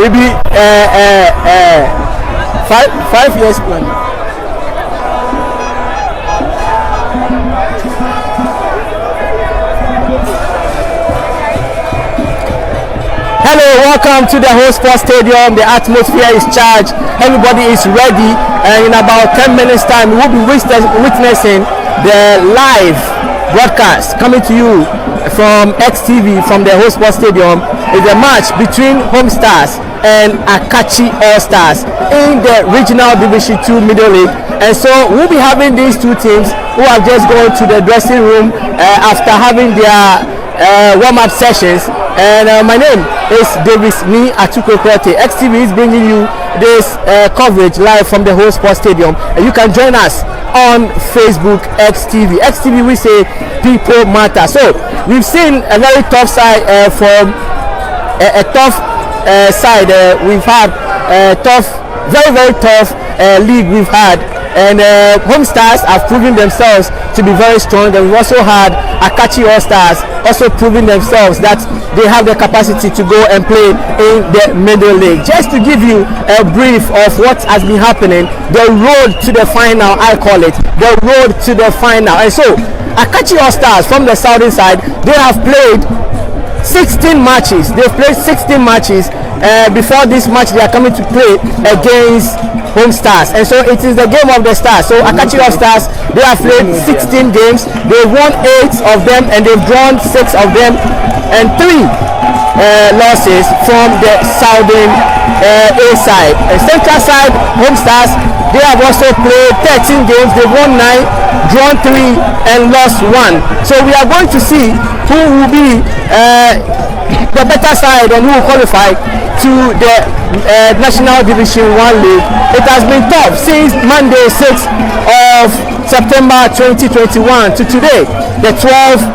It be 5 years plan. Hello, welcome to the whole sports stadium. The atmosphere is charged. Everybody is ready, and in about 10 minutes time, we'll be witnessing the live broadcast coming to you from XTV from the whole sports stadium. Is a match between Home Stars and Akatsi All Stars in the Regional Division 2 Middle League. And so we'll be having these two teams who have just gone to the dressing room after having their warm-up sessions. And my name is Davis Me Atukokote. XTV is bringing you this coverage live from the whole sports stadium, and you can join us on Facebook. XTV, we say people matter. So we've seen a very tough side from a tough side. We've had a tough, very tough league we've had, and Home Stars have proven themselves to be very strong. And we've also had Akatsi All Stars also proving themselves that they have the capacity to go and play in the Middle League. Just to give you a brief of what has been happening, the road to the final, I call it the road to the final. And so Akatsi All Stars from the southern side, they have played 16 matches. They've played 16 matches. Before this match, they are coming to play against Home Stars, and so it is the game of the stars. So Akatsi All Stars, they have played 16 games. They've won 8 of them, and they've drawn 6 of them, and 3 losses from the southern A side. Central side, Home Stars, they have also played 13 games. They've won 9, drawn 3, and lost 1. So we are going to see who will be the better side and who will qualify to the National Division 1 League. It has been tough since Monday, 6th of September 2021 to today, the 12th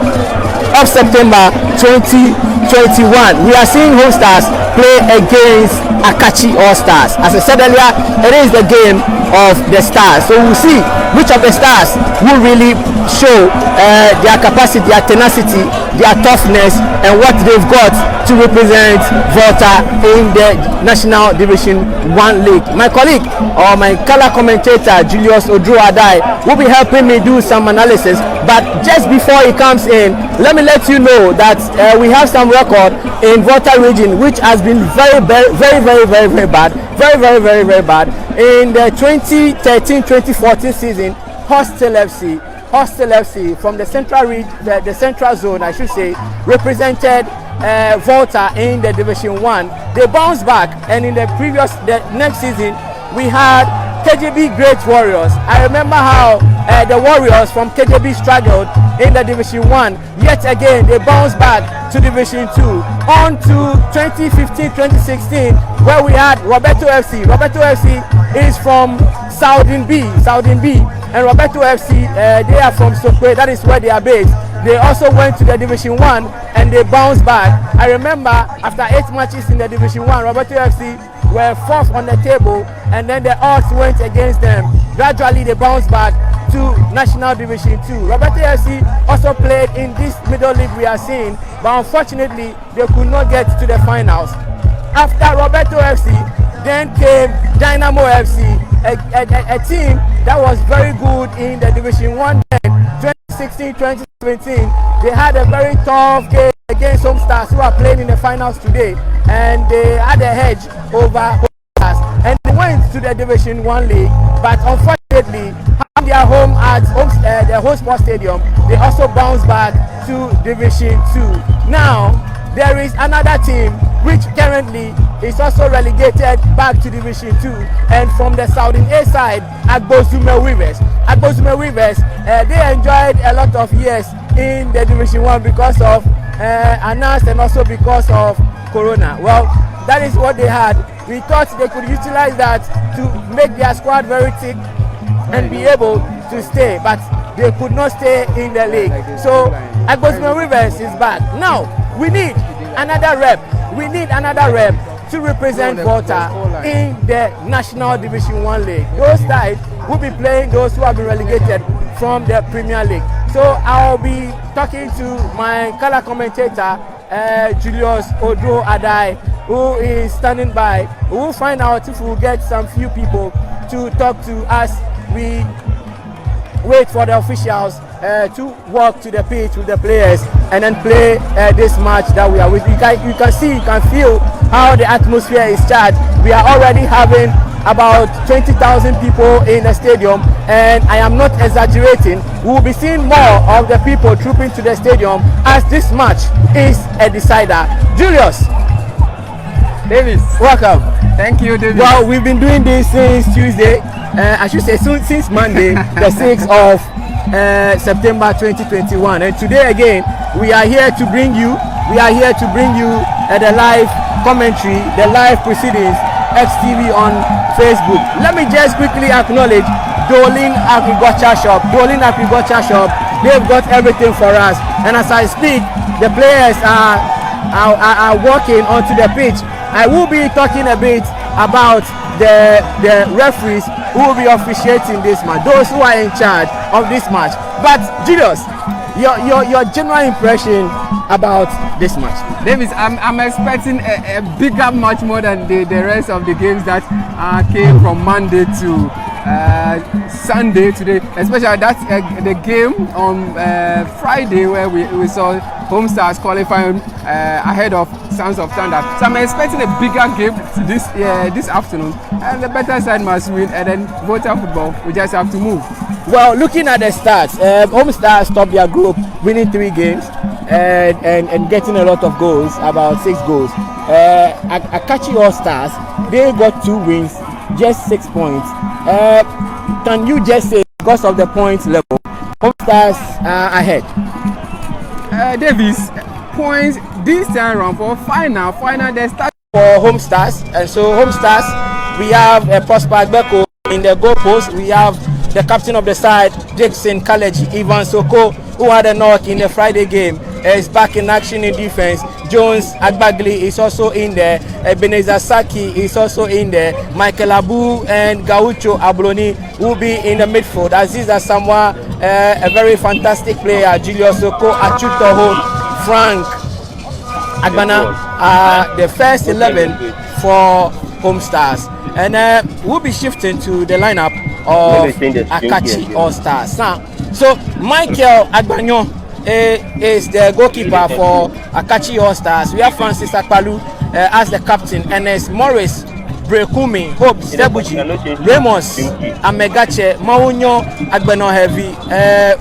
of September 2021. We are seeing Home Stars play against Akatsi All Stars. As I said earlier, it is the game of the stars. So we'll see which of the stars will really show their capacity, their tenacity, their toughness, and what they've got to represent Volta in the National Division 1 League. My colleague or my color commentator Julius Odro-Adai will be helping me do some analysis. But just before he comes in, let me let you know that we have some record in Volta region which has been very bad. Very bad. In the 2013-2014 season, Hostel FC from the central zone, I should say, represented Volta in the Division 1. They bounced back, and in the next season, we had KJB Great Warriors. I remember how the Warriors from KJB struggled in the Division 1. Yet again, they bounced back to Division 2. On to 2015-2016, where we had Roberto FC. Roberto FC is from Southern B. And Roberto FC, they are from Sokwe. That is where they are based. They also went to the Division 1 and they bounced back. I remember after 8 matches in the Division 1, Roberto FC were 4th on the table, and then the odds went against them. Gradually they bounced back to National Division 2. Roberto FC also played in this Middle League we are seeing, but unfortunately they could not get to the finals. After Roberto FC, then came Dynamo FC, a team that was very good in the Division 1 then. 2016-2017, they had a very tough game against Home Stars, who are playing in the finals today, and they had a hedge over Home Stars, and they went to the Division 1 League, but unfortunately having their home at the whole sports stadium, they also bounced back to Division 2. Now there is another team which currently is also relegated back to Division 2, and from the Southern A side, Agbozume Weavers. Agbozume Weavers, they enjoyed a lot of years in the Division 1 because of Anas and also because of Corona. Well, that is what they had. We thought they could utilize that to make their squad very thick and be able to stay, but they could not stay in the league. So Agbozume Weavers is back. Now we need another rep. We need another rep to represent Volta in the National Division 1 League. Those sides will be playing those who have been relegated from the Premier League. So I'll be talking to my color commentator, Julius Odro-Adai, who is standing by. We will find out if we will get some few people to talk to us. We wait for the officials to walk to the pitch with the players and then play this match that we are with. You can see, you can feel how the atmosphere is charged. We are already having about 20,000 people in the stadium, and I am not exaggerating. We will be seeing more of the people trooping to the stadium as this match is a decider. Julius Davis, welcome. Thank you, Davis. Well, we've been doing this since Tuesday. I should say since Monday, the 6th of September 2021, and today again we are here to bring you the live commentary, the live proceedings, XTV on Facebook. Let me just quickly acknowledge Dolin Agriculture Shop. They've got everything for us, and as I speak, the players are walking onto the pitch. I will be talking a bit about the referees who will be officiating this match, those who are in charge of this match. But Julius, your general impression about this match? Davis, I'm expecting a bigger match more than the rest of the games that came from Monday to Sunday today, especially that's the game on Friday where we saw Home Stars qualifying ahead of Sons of Thunder. So I'm expecting a bigger game this afternoon, and the better side must win, and then Volta football, we just have to move. Well, looking at the stats, Home Stars topped their group, winning 3 games and getting a lot of goals, about 6 goals. Akatsi All Stars, they got 2 wins, just 6 points. Can you just say, because of the points level, Home Stars are ahead? Davis, points this time around for final they start for Home Stars, and so Home Stars, we have Prosper Beko in the goal post. We have the captain of the side, Jackson Kaleji, Ivan Soko, who had a knock in the Friday game, is back in action in defense. Jones Agbagli is also in there. Ebenezer Saki is also in there. Michael Abu and Gaucho Abloni will be in the midfield. Aziz Asamoah, a very fantastic player. Julius Soko, Achutoho, Frank Agbana are the first 11 for Home Stars. And we'll be shifting to the lineup of Akatsi All Stars now. So Michael Agbanyo is the goalkeeper for Akatsi All Stars. We have Francis Akpalu as the captain, and as Morris Brekumi, Hope Sebuji, Ramos Amegache, Maunyo Agbeno Heavy,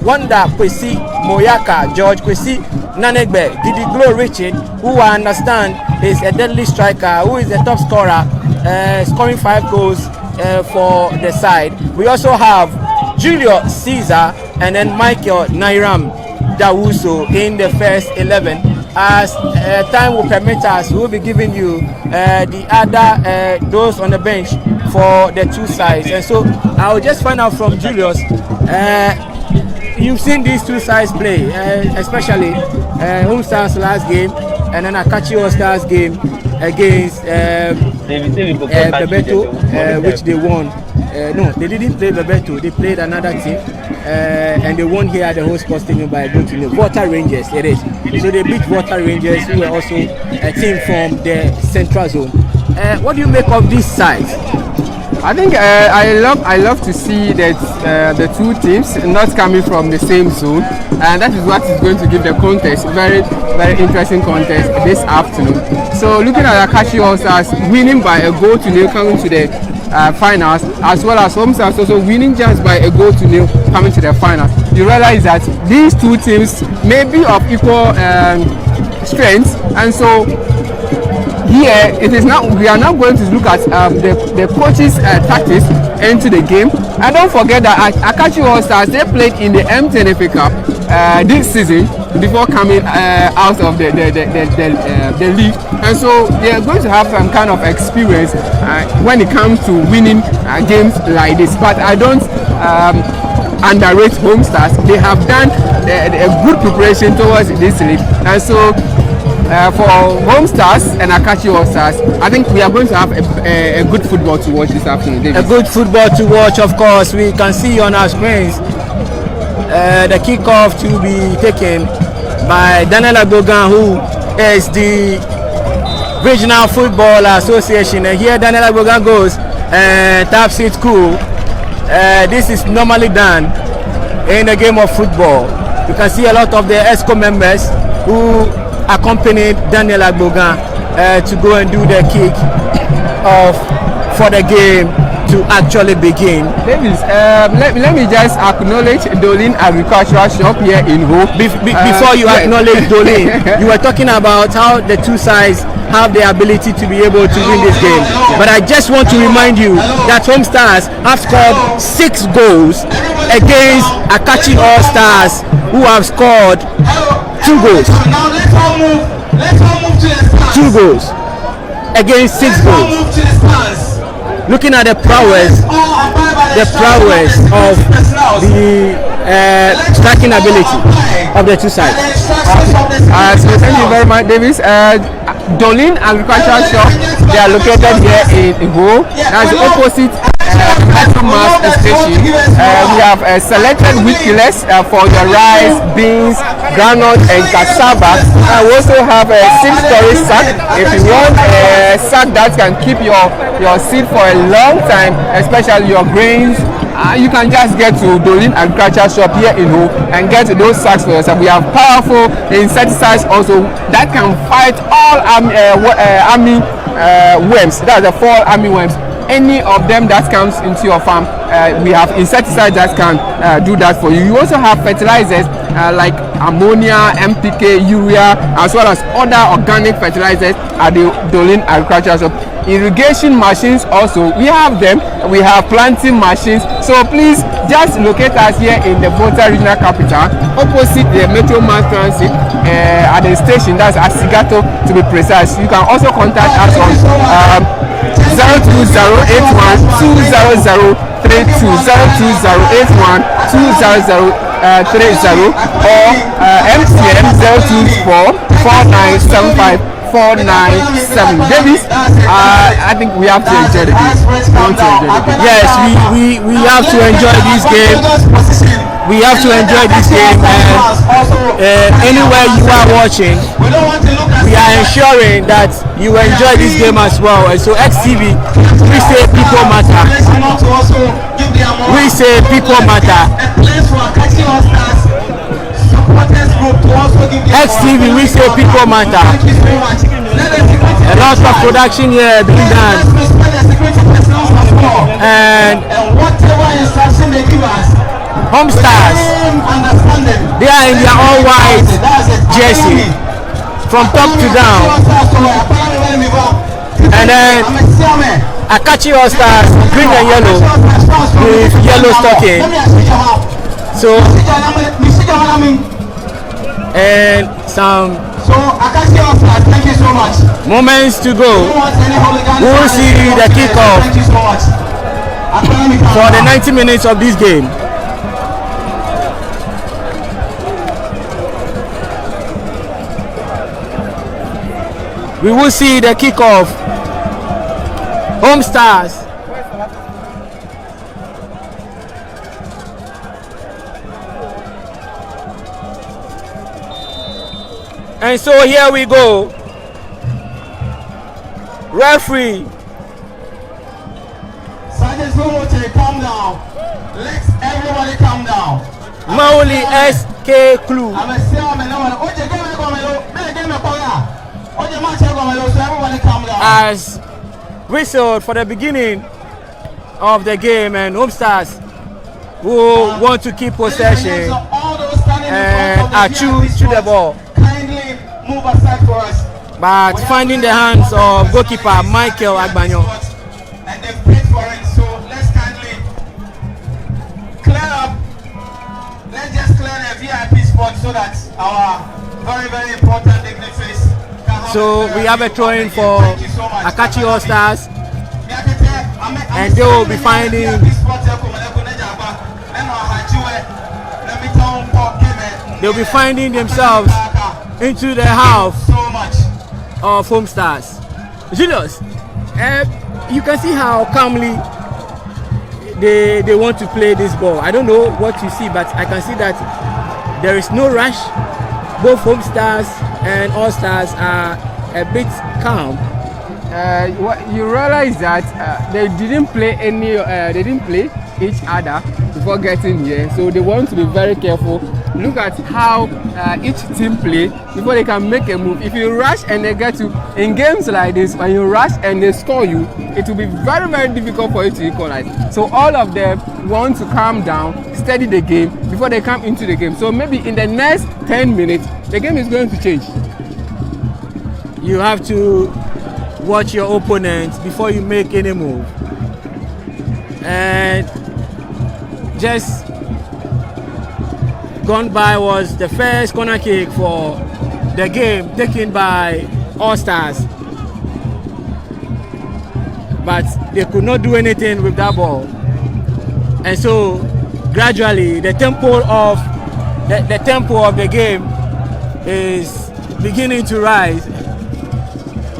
Wanda Kwesi Moyaka, George Kwesi Nanegbe, Didi Glow Richard, who I understand is a deadly striker, who is the top scorer, scoring 5 goals for the side. We also have Julio Caesar and then Michael Nairam Dawuso in the first 11. As time will permit us, we will be giving you the other those on the bench for the 2 sides. And so I will just find out from Julius. You've seen these 2 sides play, especially Home Stars last game and then Akatsi All Stars game against Bebeto, which they won. No, they didn't play Bebeto. They played another team, and they won here at the host stadium by a goal to nil. Water Rangers, it is. So they beat Water Rangers, who were also a team from the Central Zone. What do you make of these sides? I think I love to see that the 2 teams not coming from the same zone, and that is what is going to give the contest very interesting contest this afternoon. So looking at Akatsi All Stars winning by a goal to nil coming to the finals, as well as Home Stars also winning just by a goal to nil coming to the finals, you realize that these 2 teams may be of equal strength, and so here it is now. We are now going to look at the coaches' tactics into the game. And don't forget that Akatsi All Stars, they played in the MTNFA Cup this season before coming out of the league, and so they are going to have some kind of experience when it comes to winning games like this. But I don't underrate Home Stars. They have done a good preparation towards this league, and so for Home Stars and Akatsi All Stars, I think we are going to have a good football to watch this afternoon, David. A good football to watch, of course. We can see on our screens the kickoff to be taken by Daniel Agogan, who is the Regional Football Association, and here Daniel Agbogan goes and taps it cool. This is normally done in a game of football. You can see a lot of the ESCO members who accompanied Daniel Agbogan to go and do the kick off for the game to actually begin. Davis, let me just acknowledge Dolin Agricultural Shop here in Ho. Before you acknowledge Dolin, you were talking about how the two sides have the ability to be able to win this game. But I just want to remind you that Home Stars have scored 6 goals against Akatsi All Stars, who have scored 2 goals. Now let's all move to the stars. 2 goals against 6 goals. Move to the stars. Looking at the prowess of the striking ability of the two sides. So thank you very much, Davis. Dolin Agricultural Shop, they are located here in Ho. That's the opposite Mass station. We have selected wheat killers for your rice, beans, groundnut and cassava. We also have a 6-story sack. If you want a sack that can keep your seed for a long time, especially your grains, you can just get to Dolin Agriculture Shop here in Ho and get those sacks for yourself. We have powerful insecticides also that can fight all army worms. That's the fall army worms. Any of them that comes into your farm, we have insecticides that can do that for you. You also have fertilizers like ammonia, MPK, urea, as well as other organic fertilizers at the Dolin Agriculture Shop. Irrigation machines also, we have them. We have planting machines. So please just locate us here in the Volta Regional Capital, opposite the Metro Mass Transit at the station. That's at Sigato to be precise. You can also contact us on 02081200032, 02081200030, or MTN 024497549 Davis, I think we have to enjoy the game. Yes, we have to enjoy this game. We have to enjoy this game, and anywhere you are watching, we are ensuring that you enjoy this game as well. And so XTV, we say people matter. We say people matter. XTV, we say people matter. A lot of production here being done, and Home Stars, they are in their all white jersey from top to down, and then Akatsi All Stars, green and yellow with yellow stocking. So and some thank you so much. Moments to go. We will see the kickoff for the 90 minutes of this game. We will see the kickoff. Home Stars. And so here we go. Referee. Sergeant Lumote, calm down. Let's everybody calm down. Mauli SK Clue. As whistled for the beginning of the game, and Home Stars who want to keep possession and are true to the ball. Move aside for us. But finding the hands of goalkeeper Michael Agbanyo. And they paid for it, so let's kindly clear up. Let's just clear the VIP spot so that our very, very important dignitaries can have. So we have a throw-in for Akatsi All Stars, and they will be finding themselves into the half of Home Stars. Julius, you can see how calmly they want to play this ball. I don't know what you see, but I can see that there is no rush. Both Home Stars and All Stars are a bit calm what you realize that they didn't play each other before getting here, so they want to be very careful. Look at how each team play before they can make a move. If you rush and they get you in games like this, when you rush and they score you, it will be very, very difficult for you to equalize. So all of them want to calm down, steady the game before they come into the game. So maybe in the next 10 minutes, the game is going to change. You have to watch your opponent before you make any move. And just gone by was the first corner kick for the game taken by All Stars, but they could not do anything with that ball. And so gradually the tempo of the game is beginning to rise.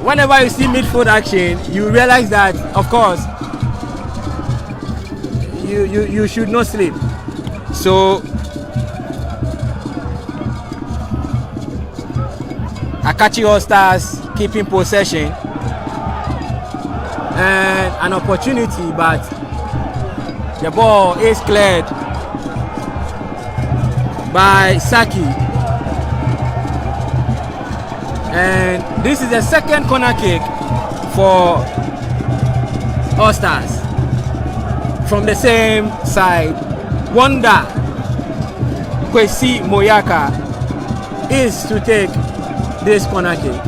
Whenever you see midfield action, you realize that, of course, you should not sleep. So Akatsi All Stars keeping possession and an opportunity, but the ball is cleared by Saki. And this is the second corner kick for All Stars from the same side. Wanda Kwesi Moyaka is to take this corner kick.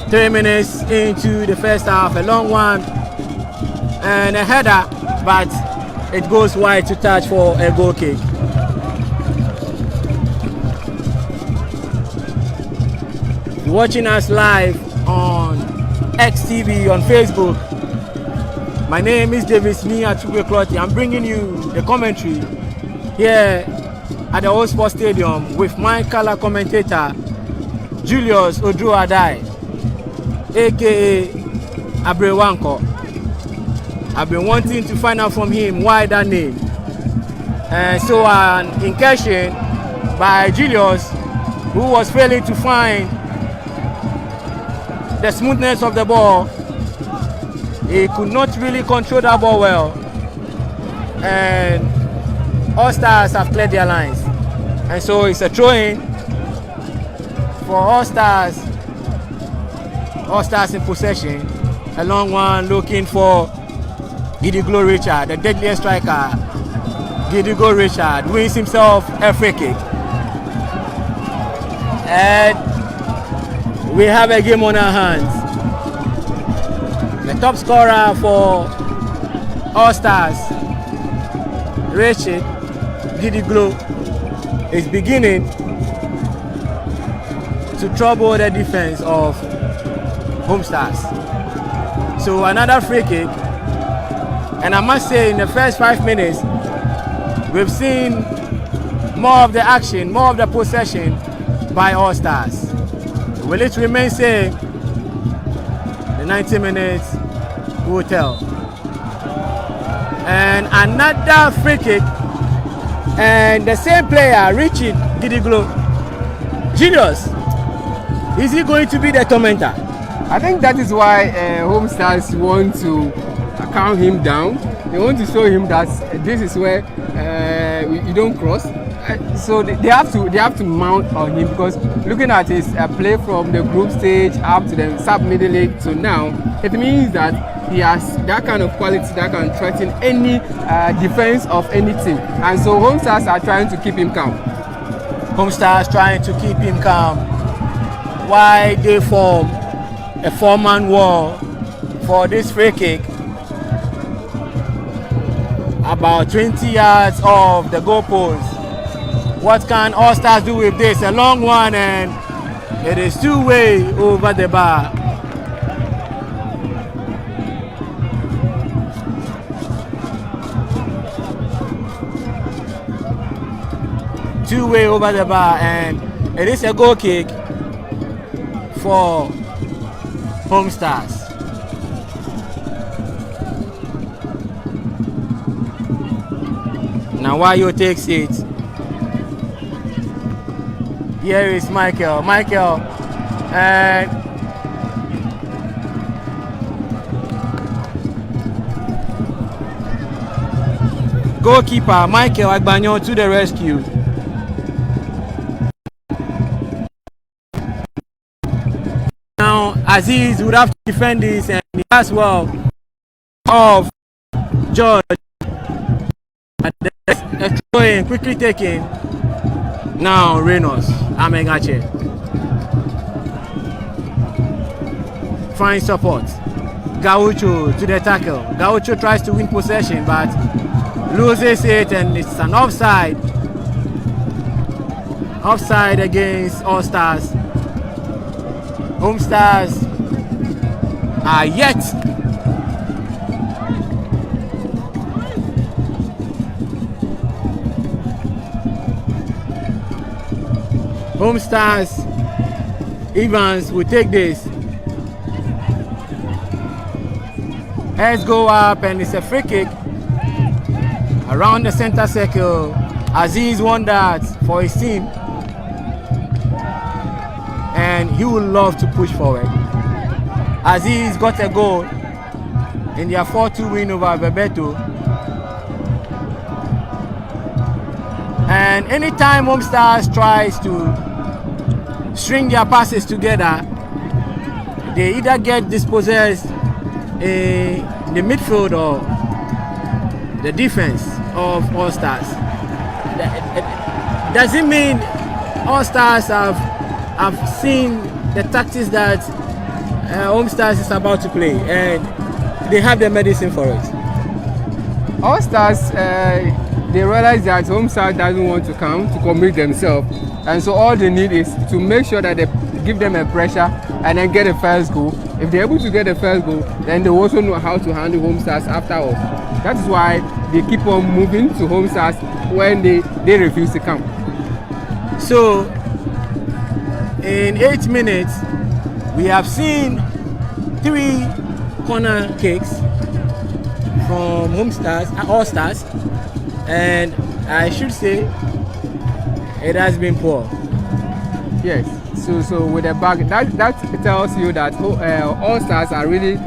Three minutes into the first half, a long one and a header, but it goes wide to touch for a goal kick. You're watching us live on XTV on Facebook. My name is Davis Mia Tugekloti. I'm bringing you the commentary here at the Old Sports Stadium with my color commentator Julius Odruadai, aka Abrewanko. I've been wanting to find out from him why that name. And so an incursion by Julius, who was failing to find the smoothness of the ball. He could not really control that ball well, and All Stars have cleared their lines, and so it's a throw-in for All Stars. All Stars in possession. A long one looking for Gidiglo Richard, the deadliest striker. Gidiglo Richard wins himself a free kick, and we have a game on our hands. The top scorer for All Stars, Richard Gidiglo, is beginning to trouble the defense of Home Stars. So another free kick, and I must say in the first 5 minutes we've seen more of the action, more of the possession by All Stars. Will it remain same? The 90 minutes will tell. And another free kick, and the same player, Richard Gidiglo. Julius, is he going to be the tormentor? I think that is why Home Stars want to calm him down. They want to show him that this is where you don't cross. So they have to mount on him, because looking at his play from the group stage up to the sub-middle league to now, it means that he has that kind of quality that can threaten any defense of any team. And so Home Stars are trying to keep him calm. Home Stars trying to keep him calm while they form a four-man wall for this free kick about 20 yards off the goalpost. What can All Stars do with this? A long one, and it is two-way over the bar. Two-way over the bar, and it is a goal kick for Home Stars. Now Wayo takes it. Here is Michael. And goalkeeper Michael Agbanyo to the rescue. Now Aziz would have to defend this, and he as well of George. A throw in, quickly taken. Now Reynolds, Amengache. Fine support. Gaucho to the tackle. Gaucho tries to win possession but loses it, and it's an offside. Offside against All Stars. Home Stars are yet Home Stars. Evans will take this. Heads go up, and it's a free kick around the center circle. Aziz won that for his team, and he would love to push forward. Aziz got a goal in their 4-2 win over Bebeto. And anytime Home Stars tries to string their passes together, they either get dispossessed in the midfield or the defense of All Stars. Does it mean All Stars have seen the tactics that Home Stars is about to play, and they have the medicine for it? All Stars, they realize that Home Stars doesn't want to come to commit themselves, and so all they need is to make sure that they give them a pressure and then get a first goal. If they're able to get a first goal, then they also know how to handle Home Stars after all. That is why they keep on moving to Home Stars when they refuse to come. So in 8 minutes we have seen 3 corner kicks from Home Stars, All Stars, and I should say it has been poor. Yes. So with the back, that tells you that All Stars are really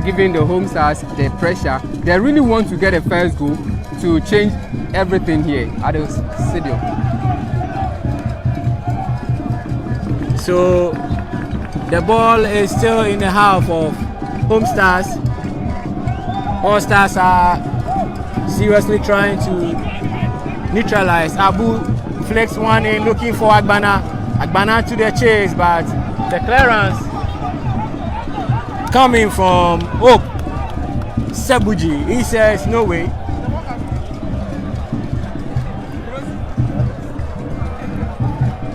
giving the Home Stars the pressure. They really want to get a first goal to change everything here at the stadium. So the ball is still in the half of Home Stars. All Stars are seriously trying to neutralize. Abu flicks one in, looking for Agbana. Agbana to the chase, but the clearance coming from Hope Sebuji. He says no way.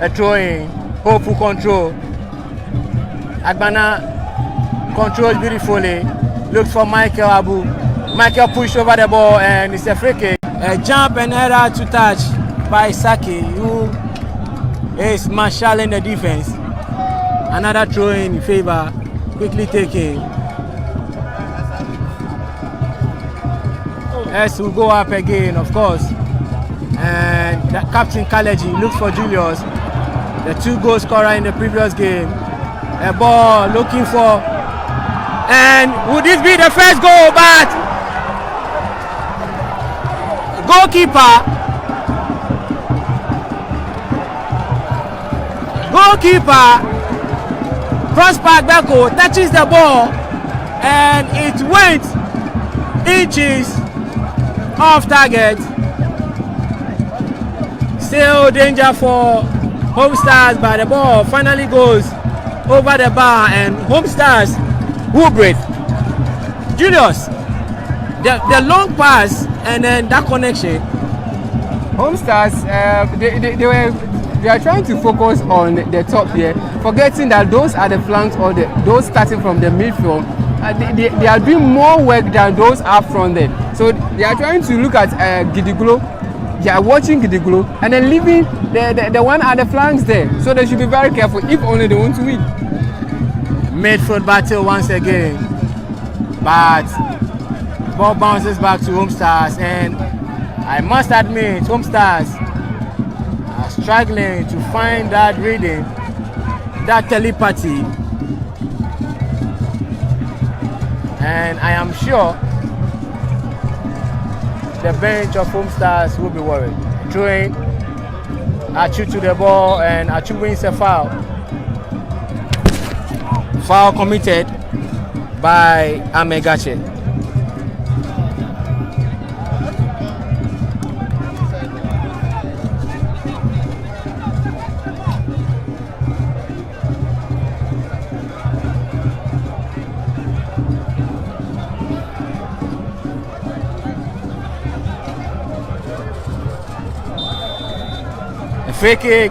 A throw in. Hope will control. Agbana controls beautifully. Looks for Michael Abu. Michael pushed over the ball, and it's a free kick. A jump and error to touch by Saki, who is marshalling the defense. Another throw in favor, quickly taken. S will go up again, of course. And Captain Kaleji looks for Julius, the 2-goal scorer in the previous game. A ball looking for, and would this be the first goal? But goalkeeper Prosper Beko touches the ball, and it went inches off target. Still danger for Home Stars, but the ball finally goes over the bar, and Home Stars will break. Julius, the long pass and then that connection. Home Stars, they are trying to focus on the top here, forgetting that those are the flanks or those starting from the midfield. They are doing more work than those up front there. So they are trying to look at Gidiglo. They are watching Gidiglo and then leaving the one at the flanks there. So they should be very careful if only they want to win. Midfield battle once again, but ball bounces back to Home Stars, and I must admit Home Stars are struggling to find that reading, that telepathy, and I am sure the bench of Home Stars will be worried. Throwing Achu to the ball, and Achu wins a foul. Foul committed by Amegache. Free kick,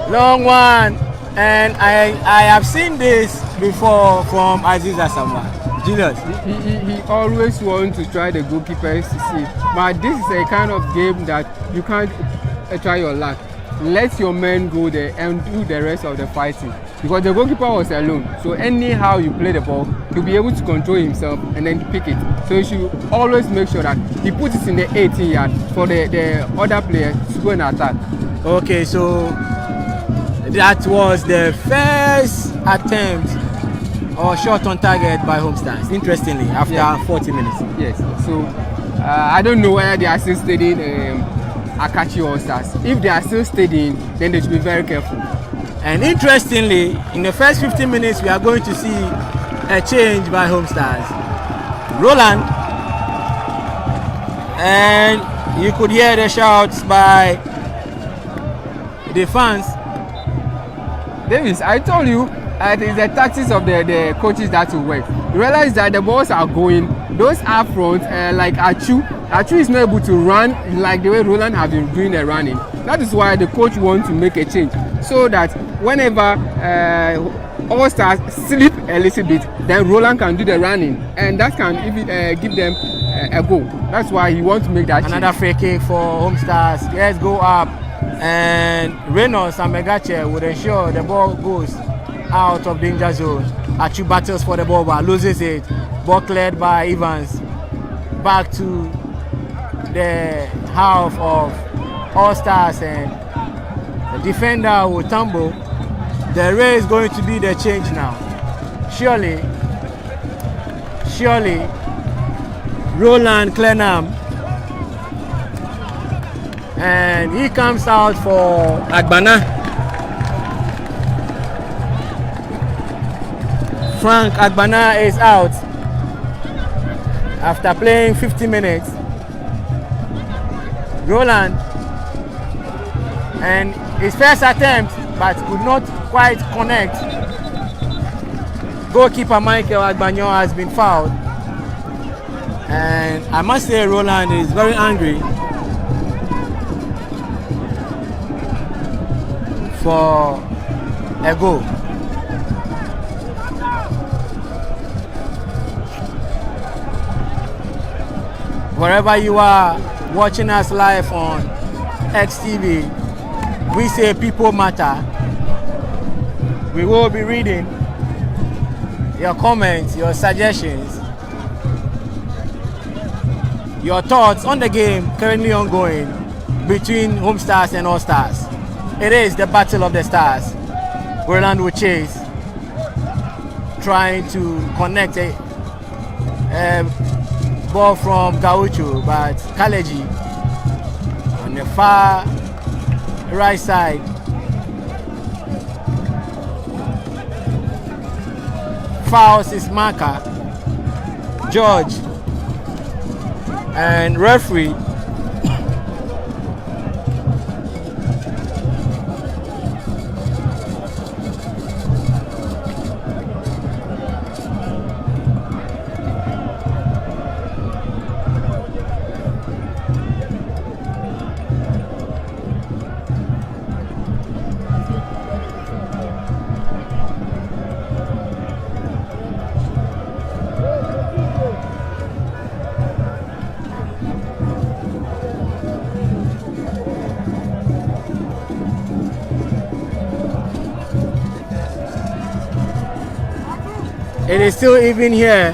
long one, and I have seen this before from Aziz Asamoah. Julius, he always wants to try the goalkeeper's seat, but this is a kind of game that you can't try your luck. Let your men go there and do the rest of the fighting, because the goalkeeper was alone. So anyhow you play the ball, he'll be able to control himself and then pick it. So you should always make sure that he puts it in the 18 yard for the other player to go and attack. Okay, so that was the first attempt or shot on target by Home Stars, interestingly, after 40 minutes. Yes, so I don't know whether they are still studying Akatsi All Stars. If they are still studying, then they should be very careful. And interestingly, in the first 15 minutes, we are going to see a change by Home Stars. Roland, and you could hear the shouts by the fans. Davis, I told you it is the tactics of the coaches that will work. You realize that the balls are going, those up front, like Achu is not able to run like the way Roland have been doing the running. That is why the coach wants to make a change, so that whenever All Stars slip a little bit, then Roland can do the running, and that can even give them a goal. That's why he wants to make that another change. free kick for Home Stars. Let's go up, and Reynolds and Megache would ensure the ball goes out of danger zone. Achu battles for the ball but loses it. Ball cleared by Evans. Back to the half of All Stars, and the defender will tumble. The Ray is going to be the change now. Surely, Roland Clenham, and he comes out for Agbana. Frank Agbana is out after playing 50 minutes. Roland, and his first attempt, but could not quite connect. Goalkeeper Michael Agbanyo has been fouled, and I must say Roland is very angry for a goal. Wherever you are watching us live on XTV, we say people matter. We will be reading your comments, your suggestions, your thoughts on the game currently ongoing between Home Stars and All Stars. It is the battle of the stars. Roland will chase, trying to connect a ball from Gaucho, but Kaleji on the far right side fouls his marker, George, and referee it is still even here.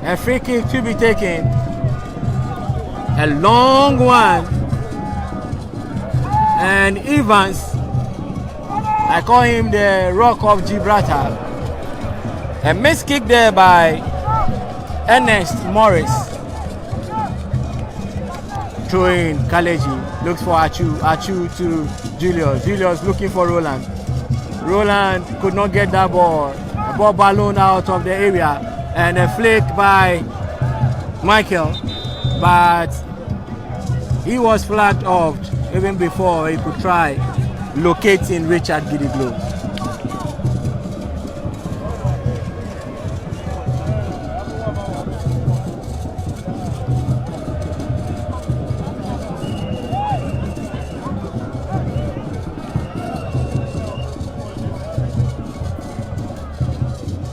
A free kick to be taken. A long one. And Evans, I call him the Rock of Gibraltar. A missed kick there by Ernest Morris. Throwing Kaleji, looks for Achu to Julius. Julius looking for Roland. Roland could not get that ball. The ball ballooned out of the area and a flick by Michael, but he was flagged off even before he could try locating Richard Gidiglo.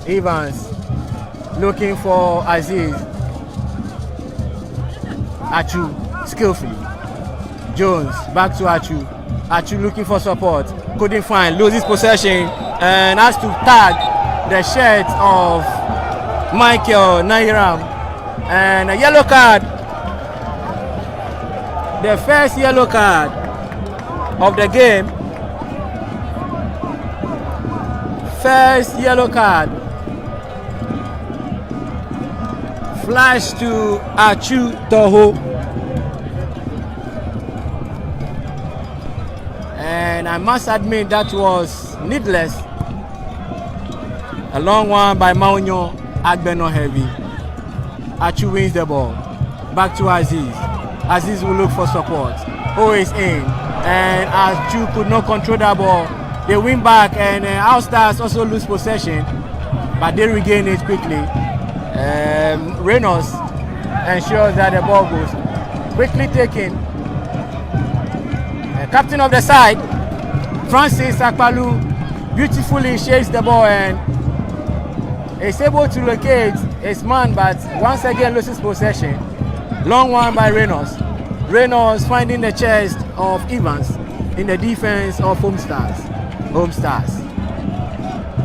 Evans looking for Aziz. Achu skillfully. Jones back to Achu. Achu looking for support. Couldn't find. Loses possession and has to tag the shirt of Michael Nairam. And a yellow card. The first yellow card of the game. First yellow card. Flash to Achu Toho. And I must admit that was needless. A long one by Maunyo, Agbeno heavy. Achu wins the ball. Back to Aziz. Aziz will look for support. Always in. And Achu could not control that ball. They win back and Outstars also lose possession. But they regain it quickly. Reynolds ensures that the ball goes quickly taken. Captain of the side, Francis Akpalu, beautifully shakes the ball and is able to locate his man, but once again loses possession. Long one by Reynolds. Reynolds finding the chest of Evans in the defense of Home Stars.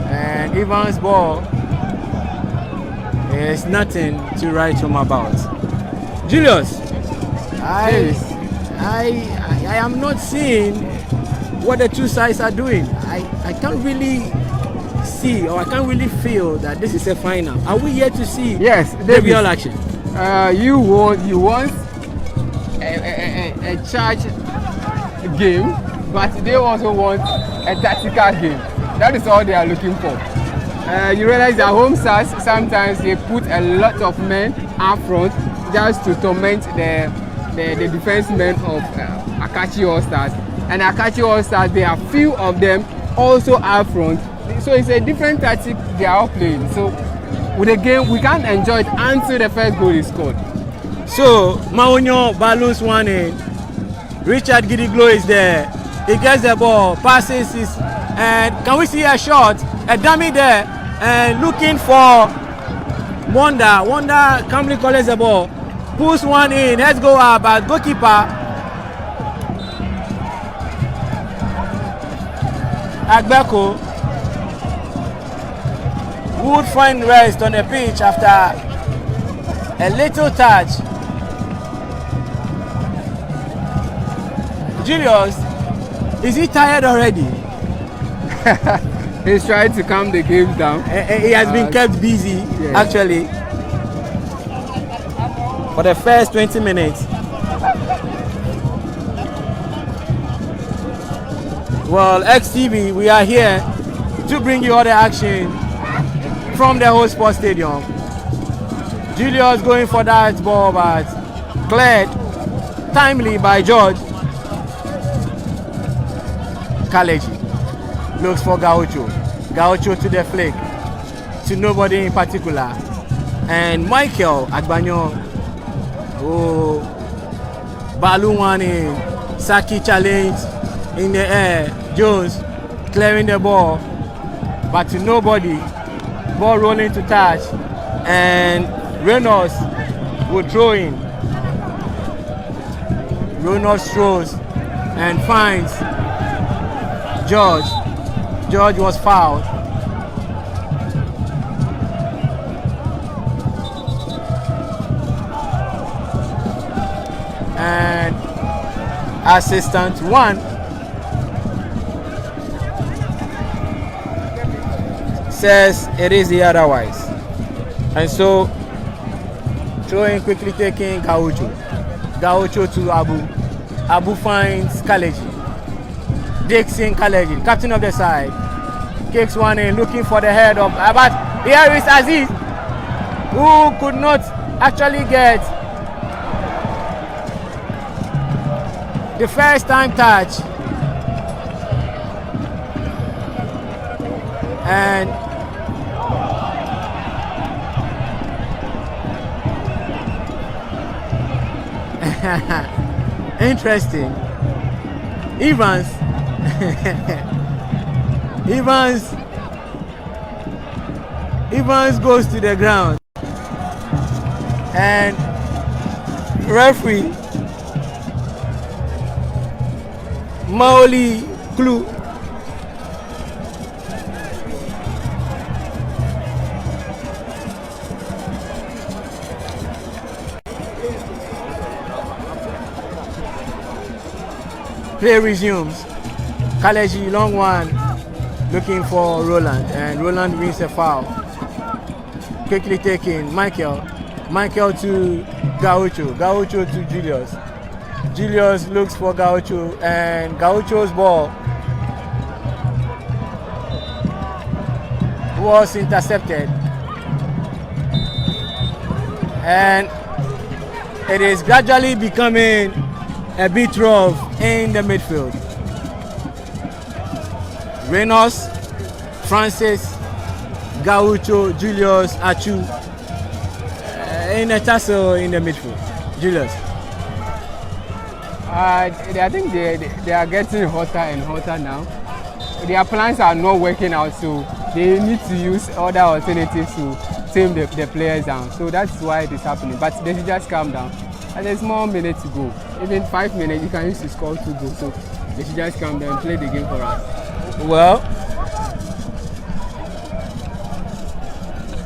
And Evans' ball is nothing to write home about. Julius, I am not seeing what the two sides are doing. I can't really see, or I can't really feel that this is a final. Are we yet to see the real action? You want a charge game, but they also want a tactical game. That is all they are looking for. You realize that Home Stars sometimes they put a lot of men up front just to torment the defensemen of Akatsi All Stars. And Akatsi All Stars, there are few of them also up front. So it's a different tactic they are all playing. So with the game, we can't enjoy it until the first goal is scored. So Maunyo balloons one in. Richard Gidiglo is there. He gets the ball, passes his, and can we see a shot? A dummy there, and looking for Wonder. Wonder calmly collects the ball, pulls one in. Let's go up, but goalkeeper Agbeko would find rest on the pitch after a little touch. Julius, is he tired already? He's trying to calm the game down. He has been kept busy, actually, for the first 20 minutes. Well, XTV, we are here to bring you all the action from the whole sports stadium. Julius going for that ball, but cleared timely by George. Kaleji looks for Gaucho. Gaucho to the flick, to nobody in particular. And Michael Agbanyo, balloon one in. Saki challenge in the air. Jones clearing the ball, but to nobody. Ball rolling to touch. And Reynolds will throw in. Reynolds throws and finds George. George was fouled. And assistant one says it is the otherwise. And so, throwing quickly taking Gaucho. Gaucho to Abu. Abu finds Kaleji. Dixon Kaleji, captain of the side. Kicks one in, looking for the head of Abat. Here is Aziz, who could not actually get the first time touch. And interesting. Evans Evans goes to the ground, and referee Maoli Klu play resumes. Kaleji, long one, looking for Roland, and Roland wins a foul. Quickly taking Michael to Gaucho, Gaucho to Julius. Julius looks for Gaucho, and Gaucho's ball was intercepted. And it is gradually becoming a bit rough in the midfield. Reynolds, Francis, Gaucho, Julius, Achu in a tussle in the midfield. Julius. I think they are getting hotter and hotter now. Their plans are not working out, so they need to use other alternatives to tame the players down. So that's why it is happening. But they should just calm down. And there's more minutes to go. Even 5 minutes, you can use to score 2 goals. So they should just calm down and play the game for us. Well,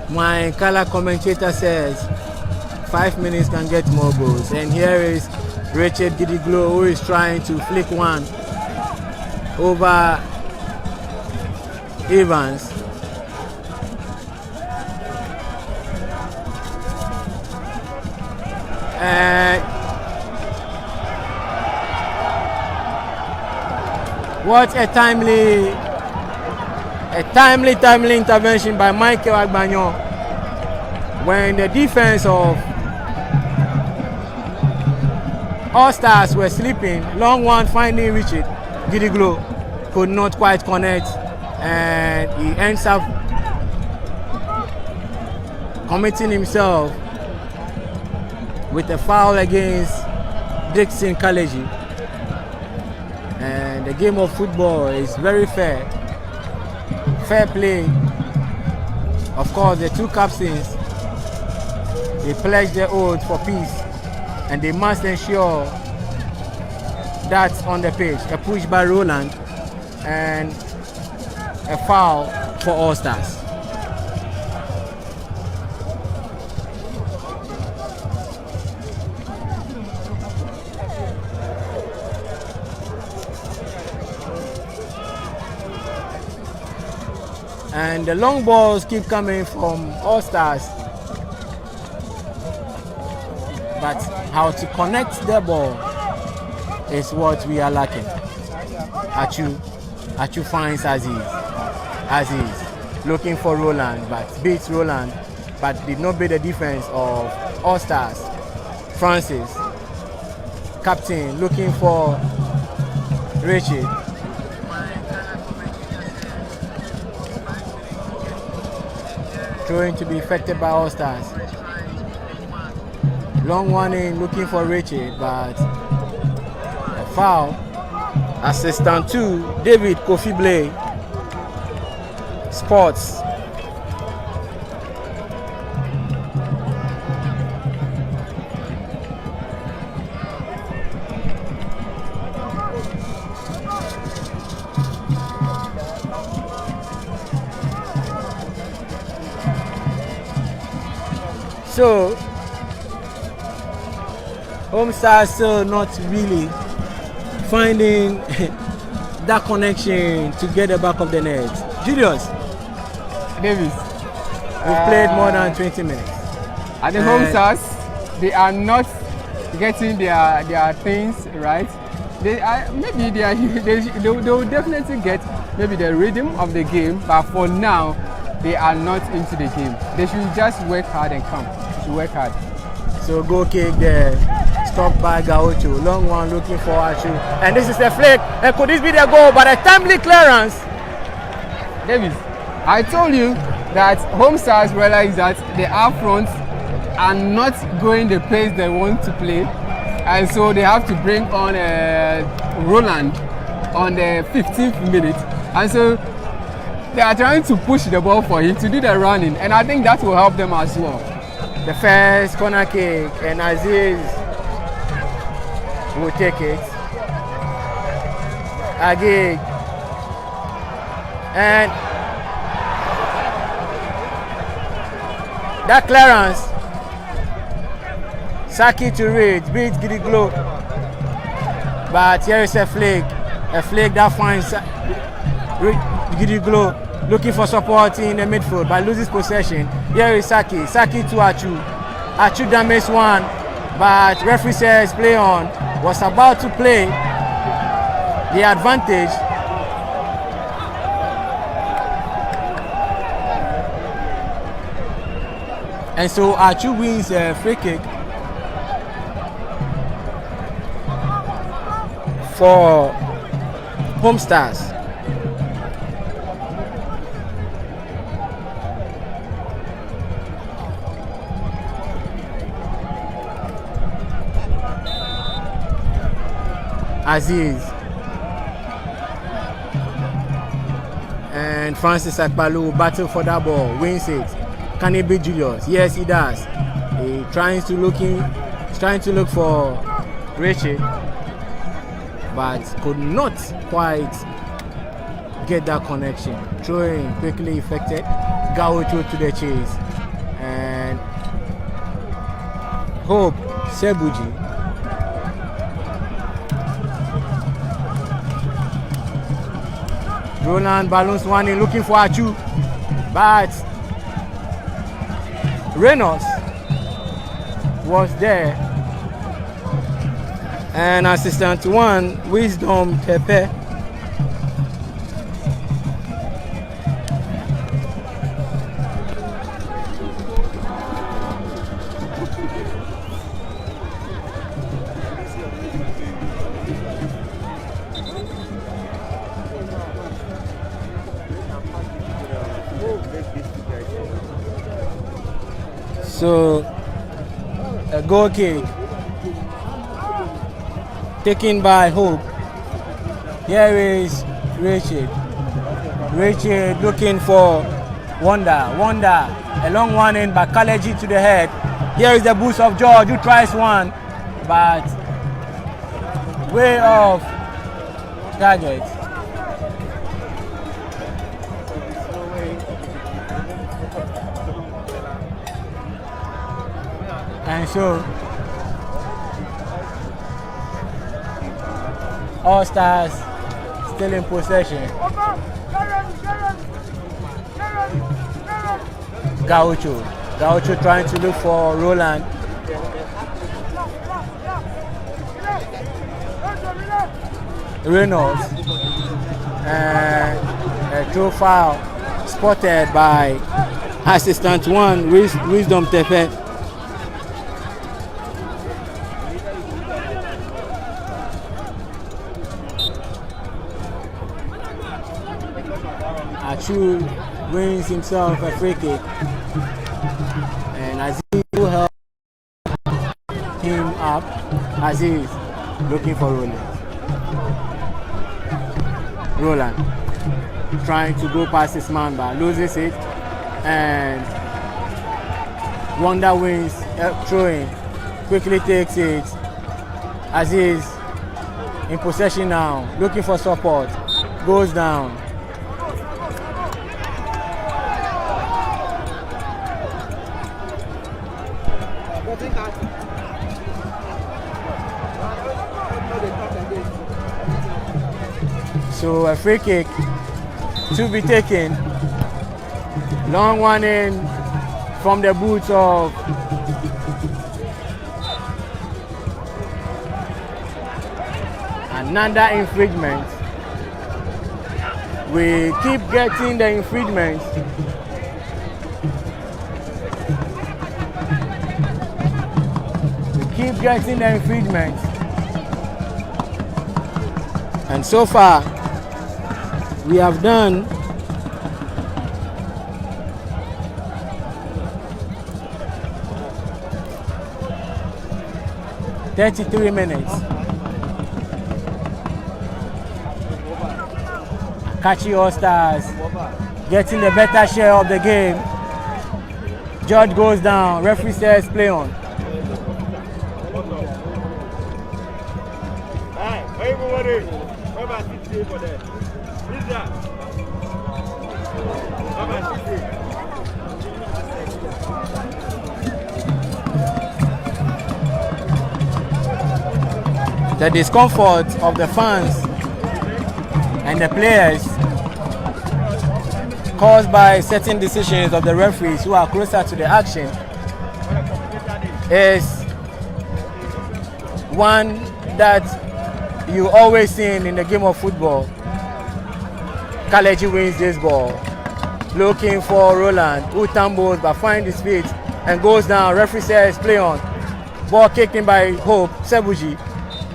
my color commentator says 5 minutes can get more goals. And here is Richard Gidiglo, who is trying to flick one over Evans. And what a timely intervention by Michael Agbanyon when the defense of All Stars were sleeping. Long one finding Richard Gidiglo, could not quite connect, and he ends up committing himself with a foul against Dixon Kaleji. And the game of football is very fair. Fair play. Of course, the two captains, they pledge their oath for peace, and they must ensure that's on the pitch. A push by Roland and a foul for All Stars. And the long balls keep coming from All Stars, but how to connect the ball is what we are lacking. Achu finds Aziz looking for Roland, but beats Roland, but did not beat the defense of All Stars. Francis, captain, looking for Richard. Trying to be affected by All Stars. Long one in, looking for Richard, but a foul. Assistant 2, David Kofi Blay. Sports. So, Home Stars still not really finding that connection to get the back of the net. Julius. Davis. We've played more than 20 minutes. At the home stars, they are not getting their things right. They are maybe they will definitely get maybe the rhythm of the game, but for now they are not into the game. They should just work hard and come. They should work hard. So goal kick there, stopped by Gaucho. Long one looking for Achu. And this is the flick. And could this be the goal? But a timely clearance. Davis, I told you that home stars realize that the up front are not going the pace they want to play, and so they have to bring on Roland on the 15th minute, and so they are trying to push the ball for him to do the running, and I think that will help them as well. The first corner kick, and Aziz will take it. Again. And that clearance, Saki to read, beat Gidiglo. But here is a flick that finds Gidiglo looking for support in the midfield, but loses possession. Here is Saki to Achu. Achu damaged one, but referee says play on. Was about to play the advantage. And so Achu wins a free kick for Home Stars. Aziz and Francis Akpalu battle for that ball, wins it. Can it be Julius? Yes, he does. He trying to look for Richard, but could not quite get that connection. Throwing quickly effected. Gaucho to the chase, and Hope Sebuji. Roland balloons one in looking for Achu, but Reynolds was there, and assistant one, Wisdom Pepe. So a goal kick taken by Hope. Here is Richard. Richard looking for Wonder. A long one in by Kaleji to the head. Here is the boost of George who tries one, but way off target. And so All Stars still in possession. Gaucho trying to look for Roland. Reynolds, and a throw foul spotted by assistant one, Wisdom Tefe. Achu wins himself a free kick, and Aziz will help him up. Aziz looking for Roland trying to go past his man, but loses it, and Wonder wins throwing, quickly takes it. Aziz in possession now, looking for support, goes down. So a free kick to be taken Long one in from the boots of another infringement. We keep getting the infringements. We keep getting the infringements. And so far, we have done 33 minutes. Akatsi All Stars getting the better share of the game. Judge goes down. Referee says play on. The discomfort of the fans and the players caused by certain decisions of the referees who are closer to the action is one that you always see in the game of football. Kaleji wins this ball, looking for Roland, who tumbles but finds his feet and goes down. Referee says play on. Ball kicked in by Hope Sebuji,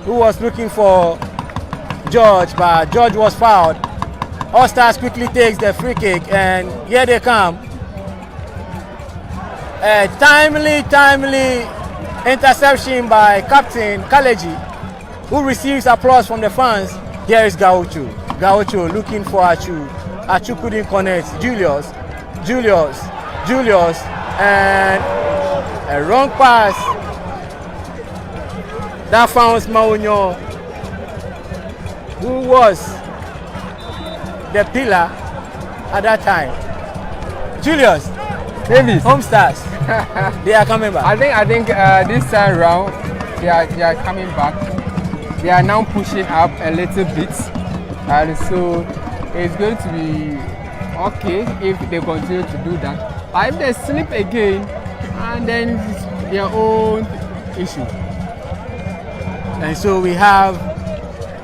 who was looking for George, but George was fouled. All Stars quickly takes the free kick, and here they come. A timely interception by Captain Kaleji, who receives applause from the fans. Here is Gaucho. Gaucho looking for Achu. Achu couldn't connect. Julius, and a wrong pass. That found Maunyo, who was the pillar at that time. Julius, Davis, Home Stars, they are coming back. I think this time round they are coming back. They are now pushing up a little bit, and so it's going to be okay if they continue to do that. But if they slip again, and then it's their own issue. And so we have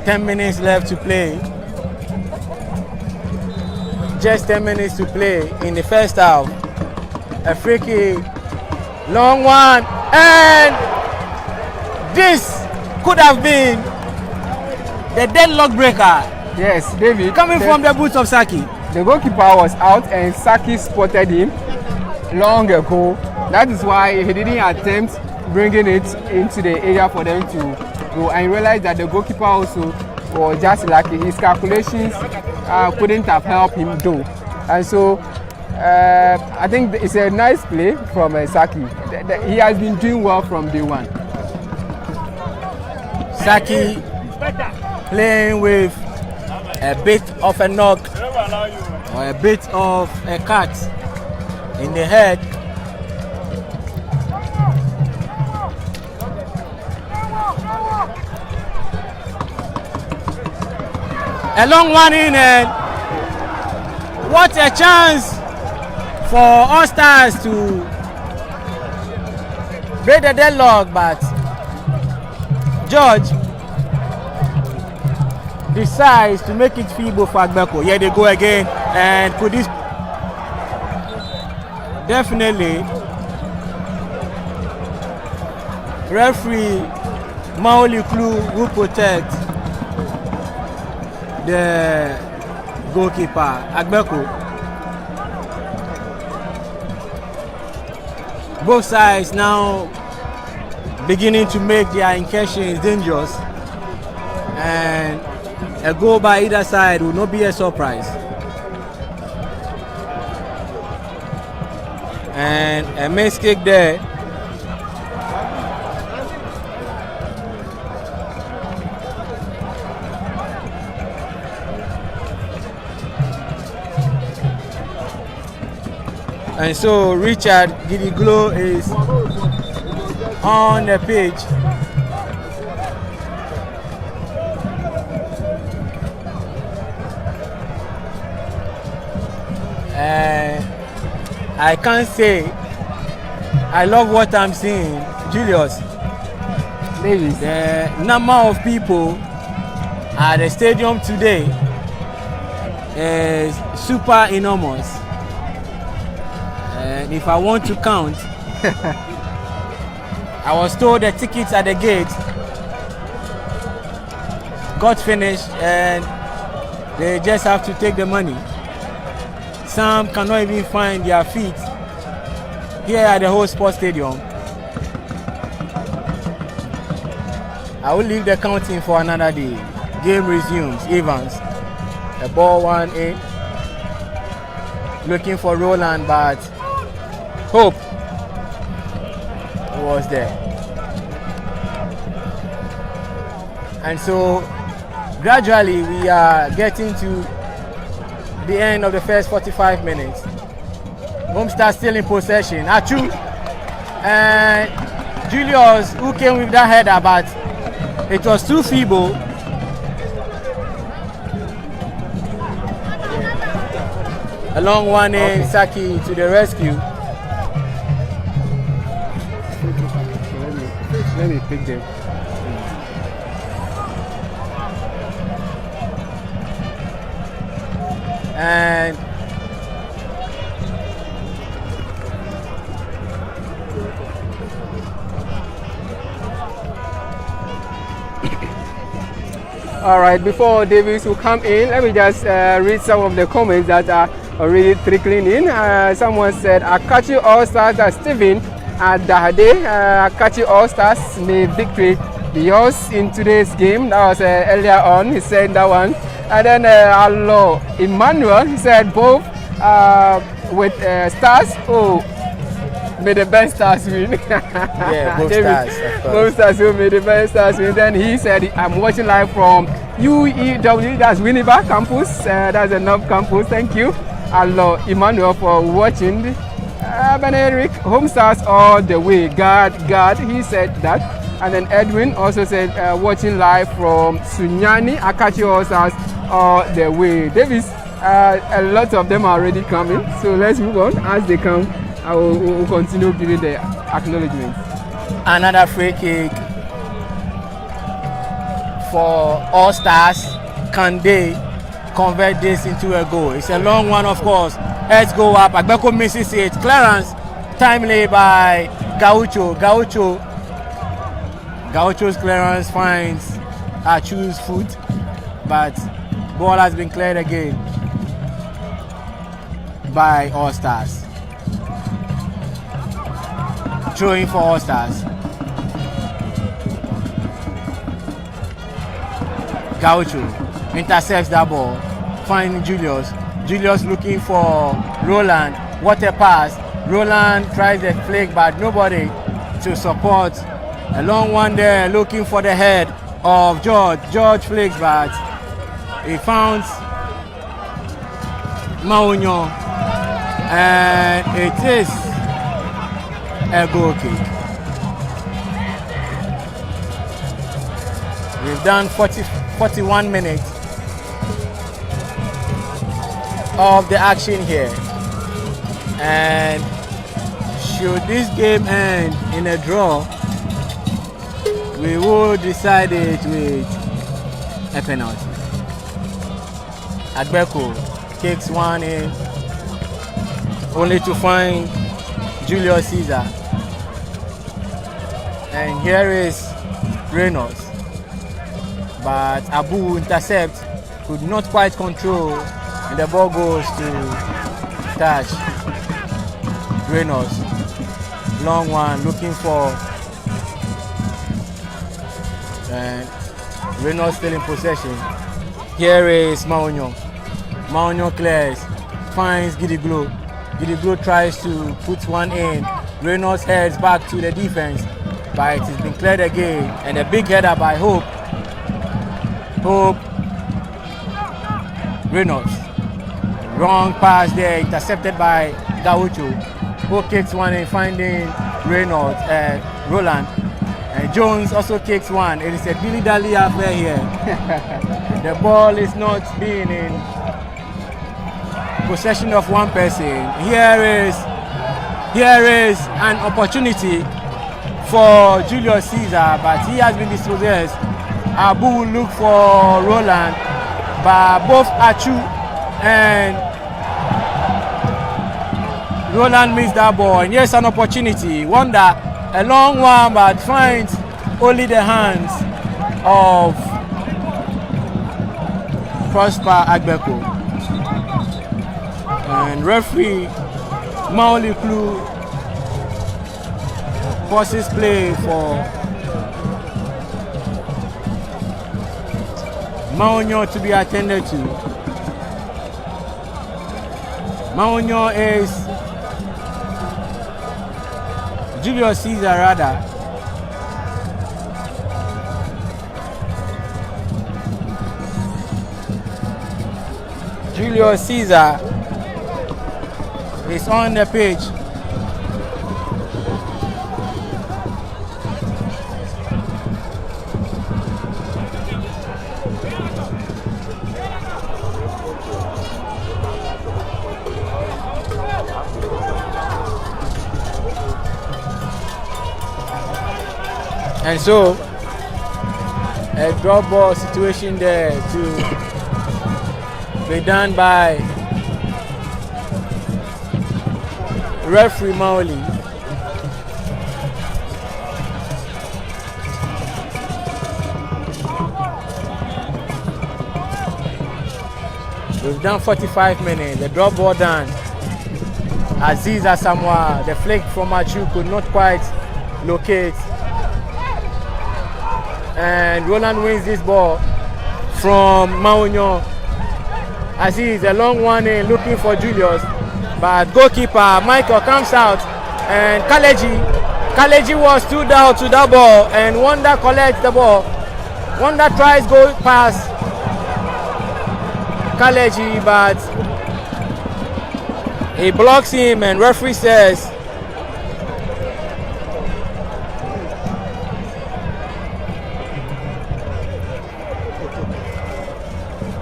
10 minutes left to play. Just 10 minutes to play in the first half. A free kick, long one, and this could have been the deadlock breaker. Yes, David. Coming from the boots of Saki. The goalkeeper was out and Saki spotted him long ago. That is why he didn't attempt bringing it into the area for them to go, and realized that the goalkeeper also was just lucky. His calculations couldn't have helped him though. And so I think it's a nice play from Saki. He has been doing well from day one. Saki playing with a bit of a knock or a bit of a cut in the head. A long one in, and what a chance for All Stars to break the deadlock, but George decides to make it feeble for Agbeko. Here they go again, and could this definitely referee Maoli Klu will protect the goalkeeper Agbeko. Both sides now beginning to make their incursions dangerous, and a goal by either side will not be a surprise. And a miss kick there. And so Richard Gidiglo is on the pitch. And I can't say I love what I'm seeing. Julius, Davis. the number of people at the stadium today is super enormous. And if I want to count, I was told the tickets at the gate got finished and they just have to take the money. Some cannot even find their feet here at the whole sports stadium. I will leave the counting for another day. Game resumes. Evans, the ball 1-8. Looking for Roland, but Hope was there. And so gradually we are getting to the end of the first 45 minutes. Homestar still in possession. Achu and Julius, who came with that header, but it was too feeble. A long one in, Saki to the rescue. Let me pick them. And All right, before Davis will come in, let me just read some of the comments that are already trickling in. Someone said, Akatsi All-Stars, Stephen Dahade, Akatsi All-Stars, may victory be yours in today's game. That was earlier on, he said that one. And then hello, Emmanuel, he said both with stars. Oh, may the best stars win. yeah, both stars, of course. Both stars will may the best stars win. Then he said, I'm watching live from UEW, that's Winneba campus. That's the North campus. Thank you. Hello, Emmanuel, for watching. Benedict, home stars all the way. God, he said that. And then Edwin also said, watching live from Sunyani, Akatsi All Stars all the way. Davis, a lot of them are already coming. So let's move on. As they come, I will continue giving the acknowledgements. Another free kick for All Stars. Can they convert this into a goal? It's a long one, of course. Let's go up. Agbeko misses it. Clearance timely by Gaucho. Gaucho's clearance finds Achu's foot, but ball has been cleared again by All Stars. Throwing for All Stars. Gaucho intercepts that ball, finding Julius. Julius looking for Roland. What a pass. Roland tries the flick, but nobody to support. A long one there, looking for the head of George. George flicks, but he found Maunyo, and it is a goal kick. We've done 41 minutes of the action here, and should this game end in a draw, we will decide it with a penalty. Agbeko kicks one in, only to find Julius Caesar. And here is Reynolds. But Abu intercepts, could not quite control, and the ball goes to touch Reynolds. Long one, looking for, and Reynolds still in possession. Here is Maunyo. Maunyo clears, finds Gidiglo. Gidiglo tries to put one in. Reynolds heads back to the defense, but it has been cleared again, and a big header by Hope. Reynolds. Wrong pass there, intercepted by Gaucho. Who kicks one in, finding Reynolds, Roland. And Jones also kicks one. It is a dilly-dally affair here. The ball is not being in possession of one person. Here is Here is an opportunity for Julius Caesar, but he has been dispossessed. Abu will look for Roland, but both Achu and Roland missed that ball. And here's an opportunity. Wonder, a long one, but finds only the hands of Prosper Agbeko. And referee Maoli Klu pauses play for Maonyo to be attended to. Maonyo is Julius Caesar rather. Julius Caesar is on the pitch. And so a drop ball situation there to be done by referee Maoli. We've done 45 minutes, the drop ball done. Aziz Asamoah, the flick from Achu could not quite locate. And Roland wins this ball from Maonyo. Aziz, a long one in looking for Julius, but goalkeeper Michael comes out, and Kaleji was too down to that ball, and Wanda collects the ball. Wanda tries go past Kaleji, but he blocks him, and referee says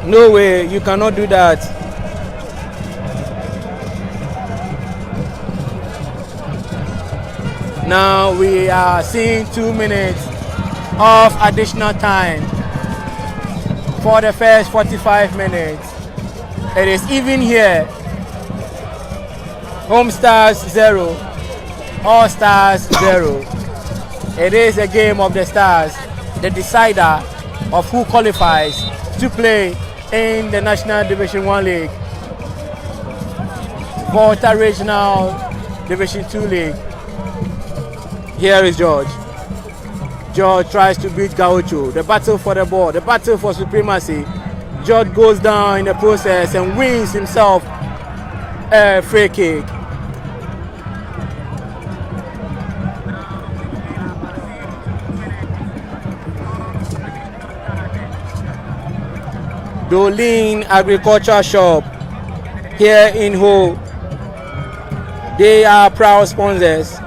no way, you cannot do that. Now we are seeing 2 minutes of additional time for the first 45 minutes. It is even here. Home Stars 0, All Stars 0. It is a game of the stars, the decider of who qualifies to play in the National Division 1 League, Volta Regional Division 2 League. Here is George. George tries to beat Gaucho. The battle for the ball, the battle for supremacy. George goes down in the process and wins himself a free kick. Dolin Agriculture Shop here in Ho. They are proud sponsors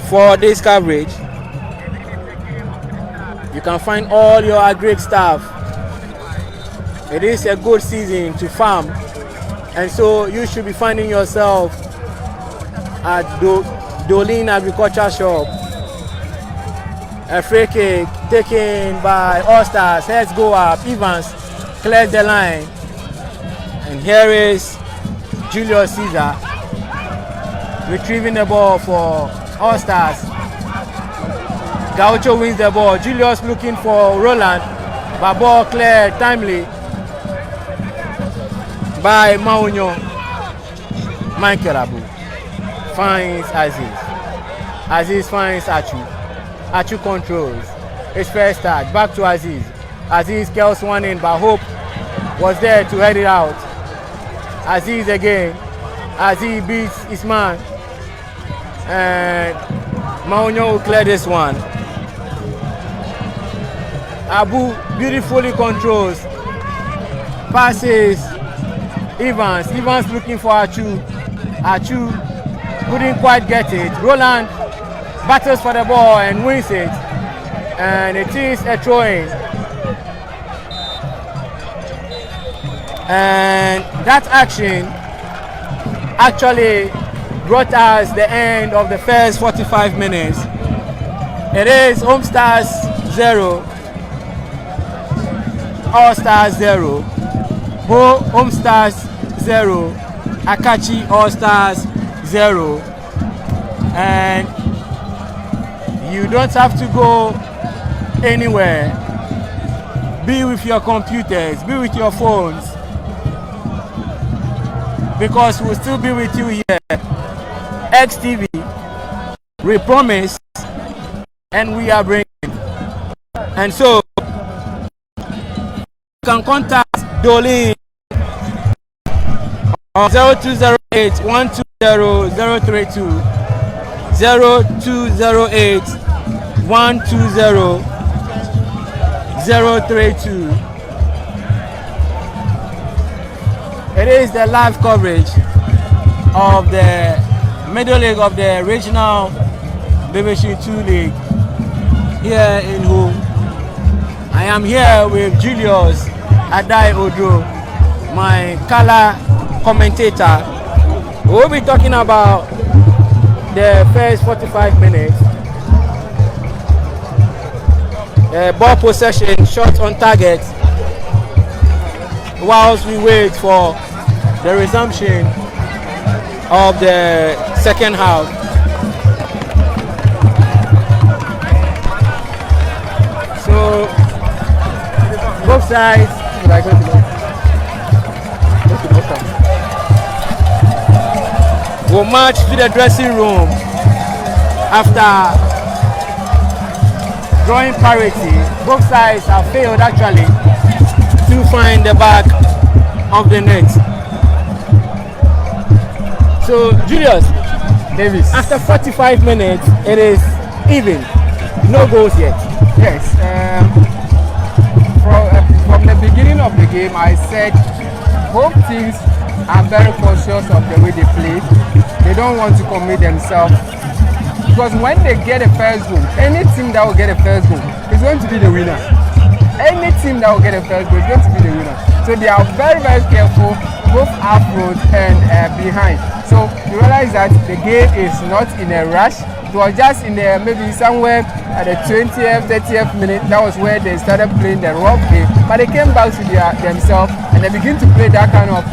for this coverage. You can find all your agri stuff. It is a good season to farm, and so you should be finding yourself at Dolin Agriculture Shop. A free kick taken by All Stars. Heads go up. Evans clears the line. And here is Julius Caesar retrieving the ball for All Stars. Gaucho wins the ball. Julius looking for Roland, but ball cleared timely by Maonyo. Michael Abu finds Aziz. Aziz finds Achu. Achu controls. His first touch. Back to Aziz. Aziz curls one in, but Hope was there to head it out. Aziz again. Aziz beats his man. And Maonyo will clear this one. Abu beautifully controls. Passes Evans. Evans looking for Achu. Achu couldn't quite get it. Roland battles for the ball and wins it, and it is a throw-in. And that action actually brought us the end of the first 45 minutes. It is Home Stars 0, All Stars 0, Home Stars 0, Akatsi All Stars 0, and you don't have to go anywhere. Be with your computers, be with your phones, because we'll still be with you here. XTV, we promise, and we are bringing. And so you can contact Dolly on 0208 120 032, 0208 120 032. It is the live coverage of the Middle League of the Regional Division 2 League here in home. I am here with Julius Adai Odo, my color commentator. We'll be talking about the first 45 minutes. Ball possession, shots on target, whilst we wait for the resumption of the second half. So both sides will march to the dressing room after drawing parity. Both sides have failed actually to find the back of the net. So Julius Davis, after 45 minutes it is even, no goals yet. Yes, from the beginning of the game I said both teams are very cautious of the way they play. They don't want to commit themselves, because when they get a first goal, any team that will get a first goal is going to be the winner. Any team that will get a first goal is going to be the winner. So they are very, very careful, both up front and behind. So you realize that the game is not in a rush. It was just in the, maybe somewhere at the 20th, 30th minute, that was where they started playing the rough game. But they came back to themselves and they begin to play that kind of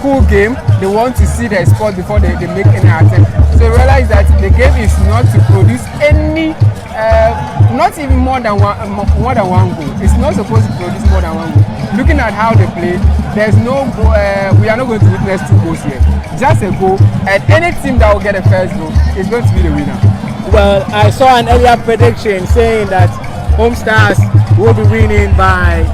cool game. They want to see the spot before they make any attempt. So realize that the game is not to produce any, not even more than one goal. It's not supposed to produce more than one goal. Looking at how they play, there's no goal. We are not going to witness 2 goals here. Just a goal, and any team that will get a first goal is going to be the winner. Well, I saw an earlier prediction saying that Home Stars will be winning by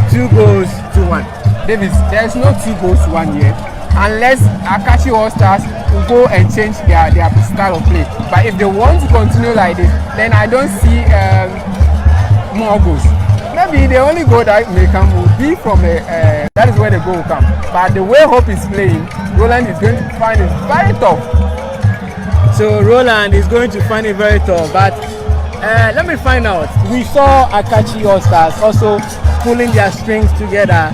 2 goals to 1. Davis, there's no 2 goals to 1 yet, unless Akatsi All Stars will go and change their style of play. But if they want to continue like this, then I don't see more goals. Maybe the only goal that may come will be from that is where the goal will come. But the way Hope is playing, Roland is going to find it very tough. So Roland is going to find it very tough. But let me find out. We saw Akatsi All Stars also pulling their strings together,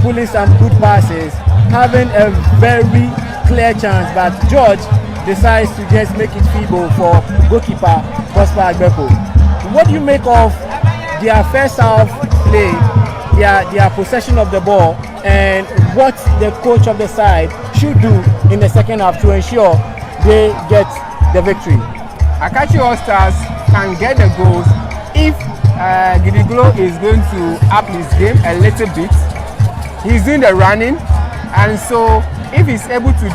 pulling some good passes, having a very clear chance. But George decides to just make it feeble for goalkeeper Prosper Agbeko. What do you make of their first half play, their possession of the ball, and what the coach of the side should do in the second half to ensure they get the victory? Akatsi All Stars can get the goals if Gidiglo is going to up his game a little bit. He's doing the running, and so if he's able to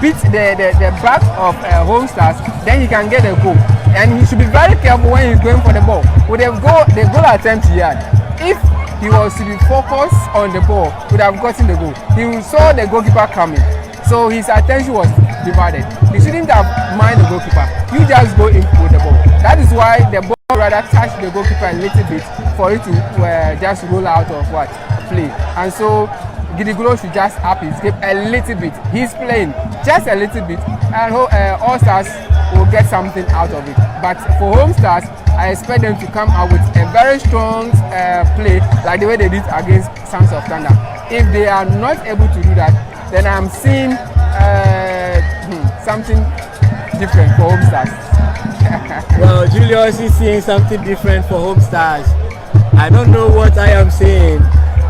beat the back of Home Stars, then he can get a goal. And he should be very careful when he's going for the ball. With the goal attempt he had, if he was to be focused on the ball, he would have gotten the goal. He saw the goalkeeper coming, so his attention was divided. He shouldn't have mind the goalkeeper. You just go in with the ball. That is why the ball rather touched the goalkeeper a little bit for it to just roll out of play. And so Gidiglo should just up his game a little bit. He's playing just a little bit, and All Stars will get something out of it. But for Home Stars, I expect them to come out with a very strong play like the way they did against Sons of Thunder. If they are not able to do that, then I'm seeing something different for Home Stars. Well, Julius is seeing something different for Home Stars. I don't know what I am seeing,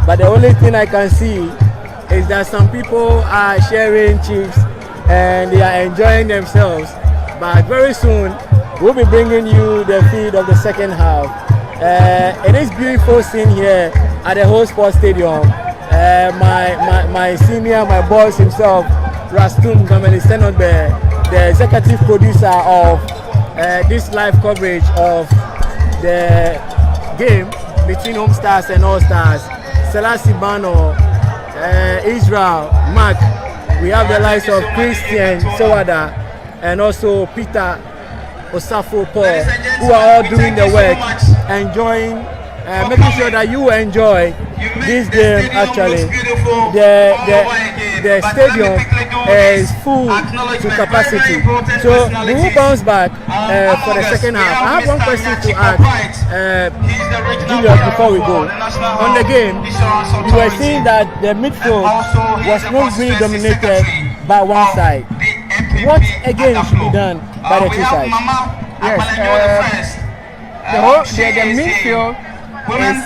but the only thing I can see is that some people are sharing chips and they are enjoying themselves. But very soon, we'll be bringing you the feed of the second half. It is beautiful scene here at the whole sports stadium. My senior, my boss himself, Rastum Gameliseno, the executive producer of this live coverage of the game between Home Stars and All Stars. Selassie Bano, Israel, Mark, we have the likes of Christian Sowada and also Peter Osafo Paul, who are all doing the work, enjoying, making sure that you enjoy this game. Actually, the stadium is full to capacity, so we will bounce back for the second half. I have one question to ask Julius before we go. On the game, you were saying that the midfield was not really dominated by one side. What again should be done by the two sides? Yes, the midfield is,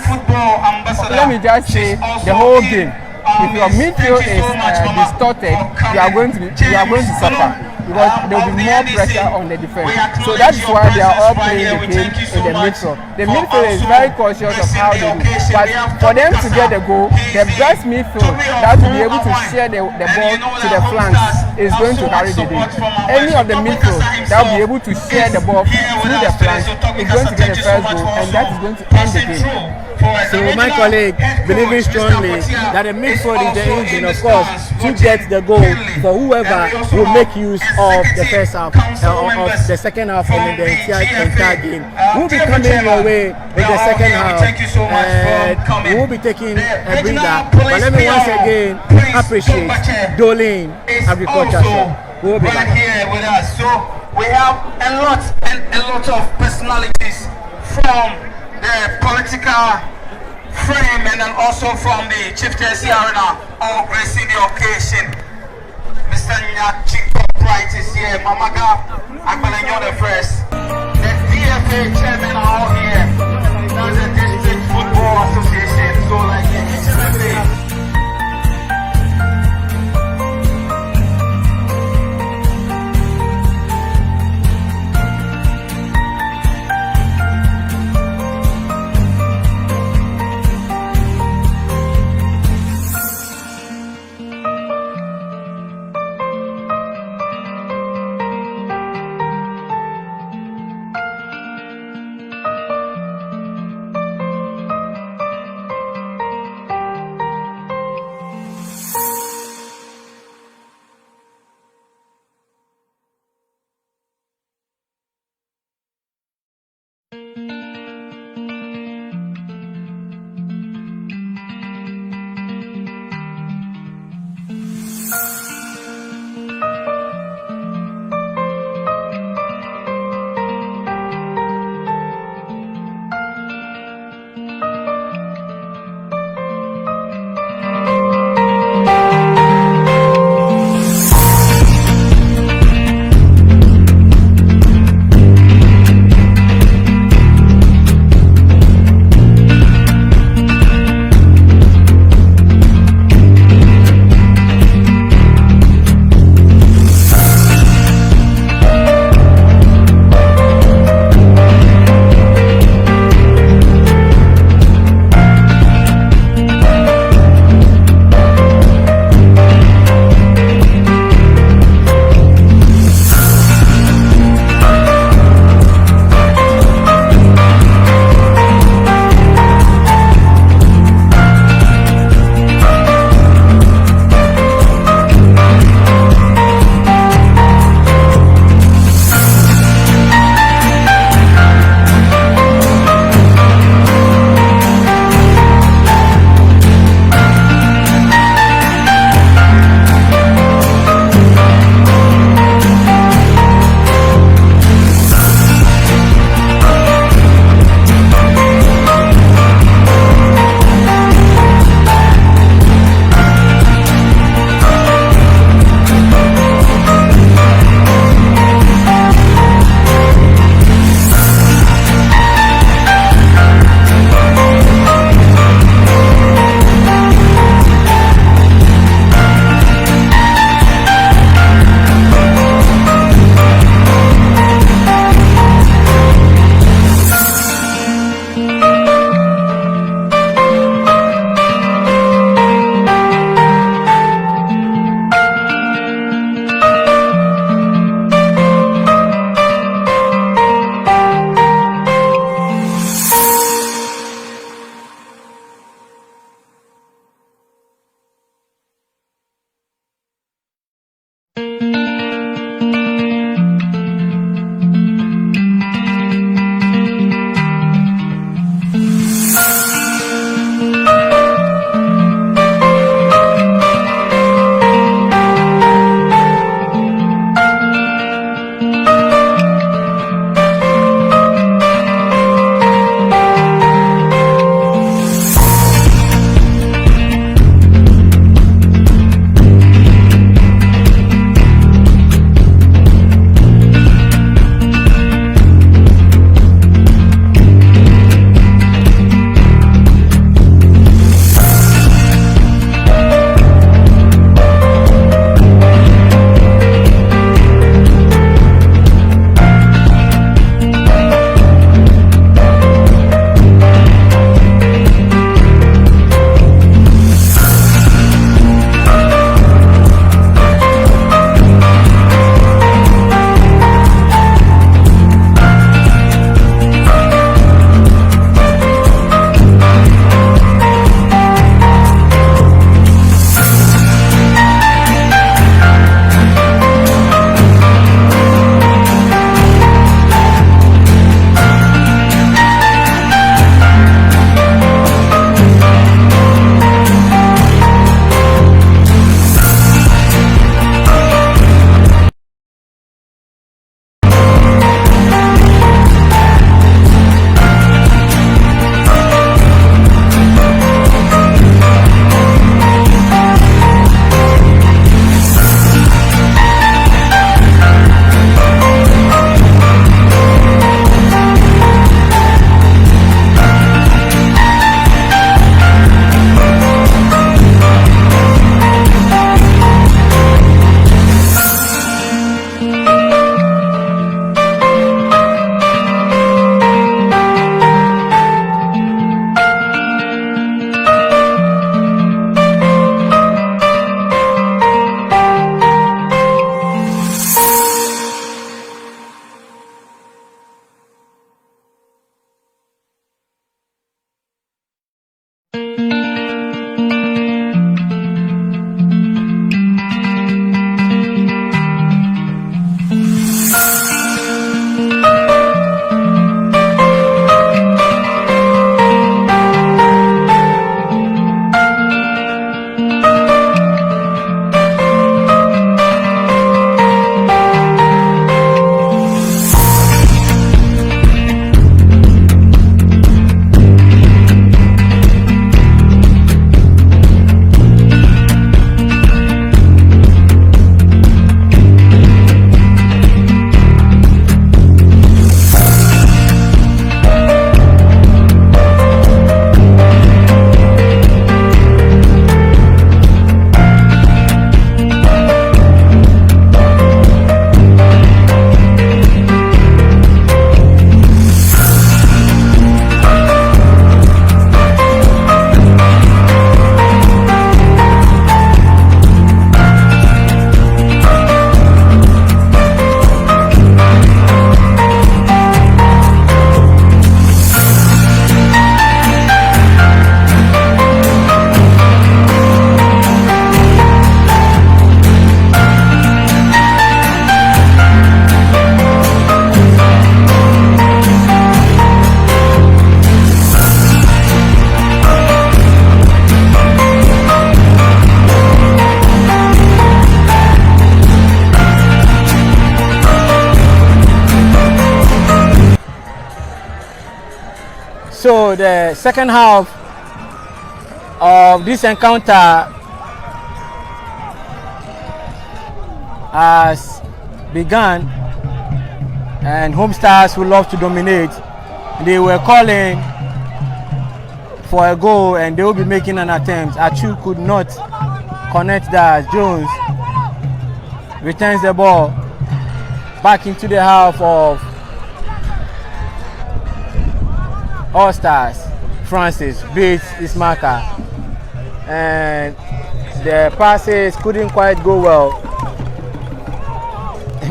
let me just say, the whole game. If your midfield is distorted, you are going to suffer, because there will be more pressure on the defense. So that's why they are all playing the game in the midfield. The midfield is very cautious of how they do. But for them to get the goal, the best midfield that will be able to share the ball to the flanks is going to carry the day. Any of the midfield that will be able to share the ball through the flanks is going to get the first goal, and that is going to end the game. So my colleague believes strongly that the midfield is the engine, of course, to get the goal for whoever will make use of the first half, of the second half, and the entire game. We'll be coming your way in the second half, and we will be taking a breather. But let me once again appreciate Dolin Agriculture Shop. We'll be back here with us. So we have a lot of personalities from the political frame and then also from the chieftaincy arena, all gracing the occasion. Mr. Nyachiko Bright is here, Mamaga Akbalanyo the first. The DFA chairman are all here. That's the District Football Association. So like each and every so the second half of this encounter has begun, and Home Stars would love to dominate. They were calling for a goal and they will be making an attempt. Achu could not connect that. Jones returns the ball back into the half of All Stars. Francis beats his marker and the passes couldn't quite go well.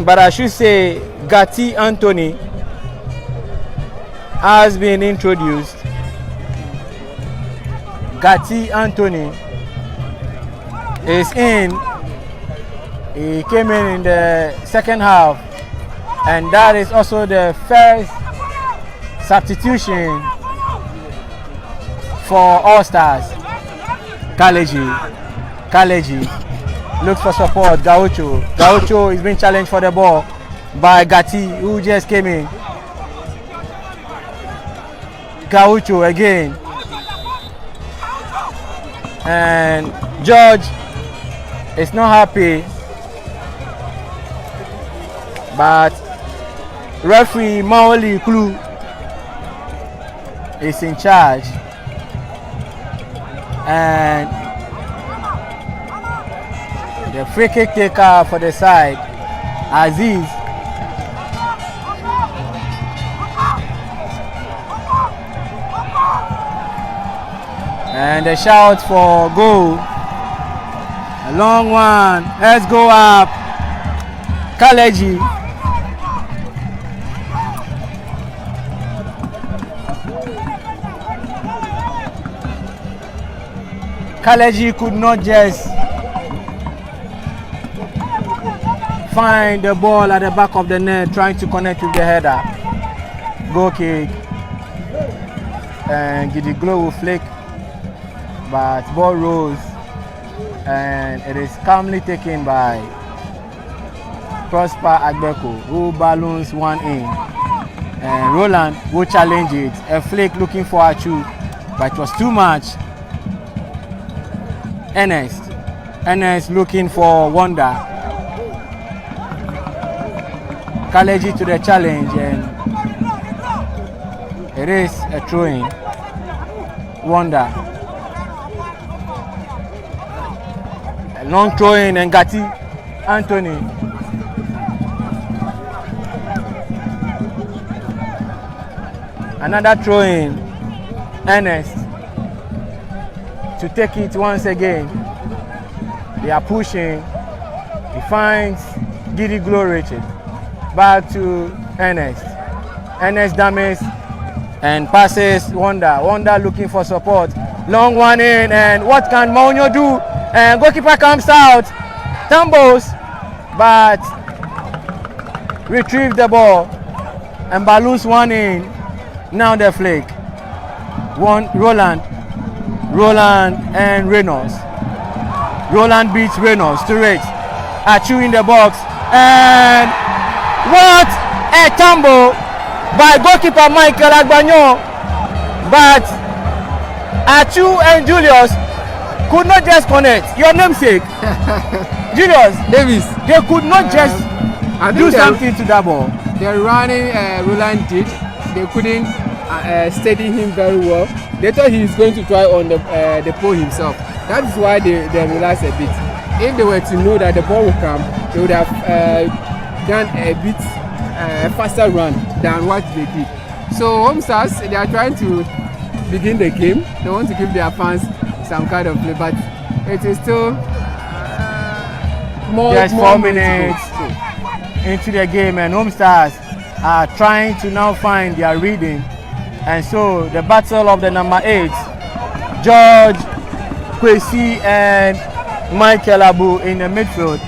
But I should say Gatti Anthony has been introduced. Gatti Anthony is in. He came in the second half, and that is also the first substitution for All Stars. Kaleji looks for support. Gaucho is being challenged for the ball by Gatti, who just came in. Gaucho again. And George is not happy, but referee Maoli Klu is in charge, and the free kick taker for the side, Aziz. And a shout for goal. A long one. Let's go up. Kaleji. Kaleji could not just find the ball at the back of the net, trying to connect with the header. Goal kick. And Gidi Glow will flick, but ball rose and it is calmly taken by Prosper Agbeko, who balloons one in, and Roland will challenge it. A flick looking for Achu, but it was too much. Ernest looking for Wonder. Kaleji to the challenge, and it is a throw-in. Wonder. A long throw-in, and Gatti Anthony. Another throw-in. Ernest to take it once again. They are pushing. He finds Giddy Glow Richard. Back to Ernest. Ernest damages and passes Wonder. Wonder looking for support. Long one in, and what can Maunyo do? And goalkeeper comes out, tumbles, but retrieve the ball and balloons one in. Now the flick. Roland and Reynolds. Roland beats Reynolds to it. Achu in the box, and what a tumble by goalkeeper Michael Agbanyo. But Achu and Julius could not just connect. Your namesake, Julius Davis. They could not just do something to that ball. The running Roland did. They couldn't steady him very well. They thought he was going to try on the pole himself. That is why they relaxed a bit. If they were to know that the ball would come, they would have done a bit faster run than what they did. So Home Stars, they are trying to begin the game. They want to give their fans some kind of play, but it is still more 4 minutes into the game, and Home Stars are trying to now find their reading. And so the battle of the number 8, George, Kwesi and Michael Abu in the midfield.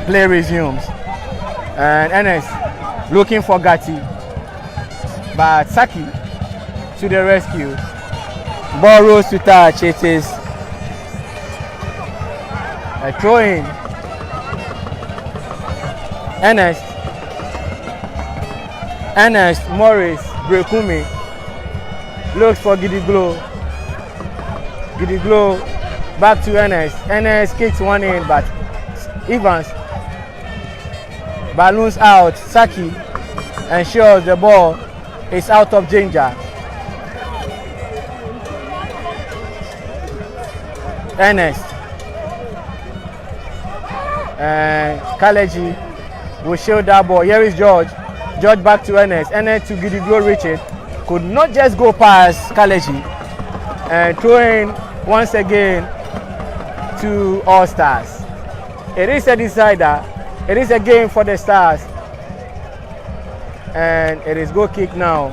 Play resumes, and Ernest looking for Gatti, but Saki to the rescue. Ball rolls to touch. It is a throw-in. Ernest Ernest Morris Brekumi looks for Gidiglo. Gidiglo back to Ernest. Ernest kicks one in, but Evans balloons out. Saki ensures the ball is out of danger. Ernest and Kaleji will shield that ball. Here is George. George back to Ernest. Ernest to Gidiglo Richard. Could not just go past Kaleji. And throwing once again to All Stars. It is a decider. It is a game for the Stars. And it is goal kick now.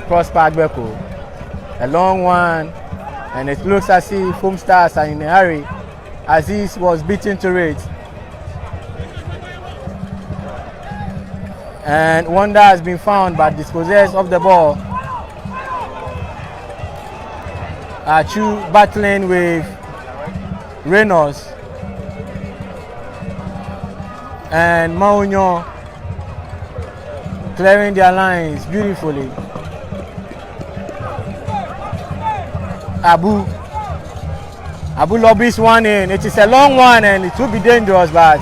Prosper Agbeko. A long one. And it looks as if Home Stars are in a hurry. Aziz was beaten to it. And Wonder has been found but dispossessed of the ball. Achu battling with Reynolds. And Maunyo clearing their lines beautifully. Abu lobbies one in. It is a long one and it will be dangerous, but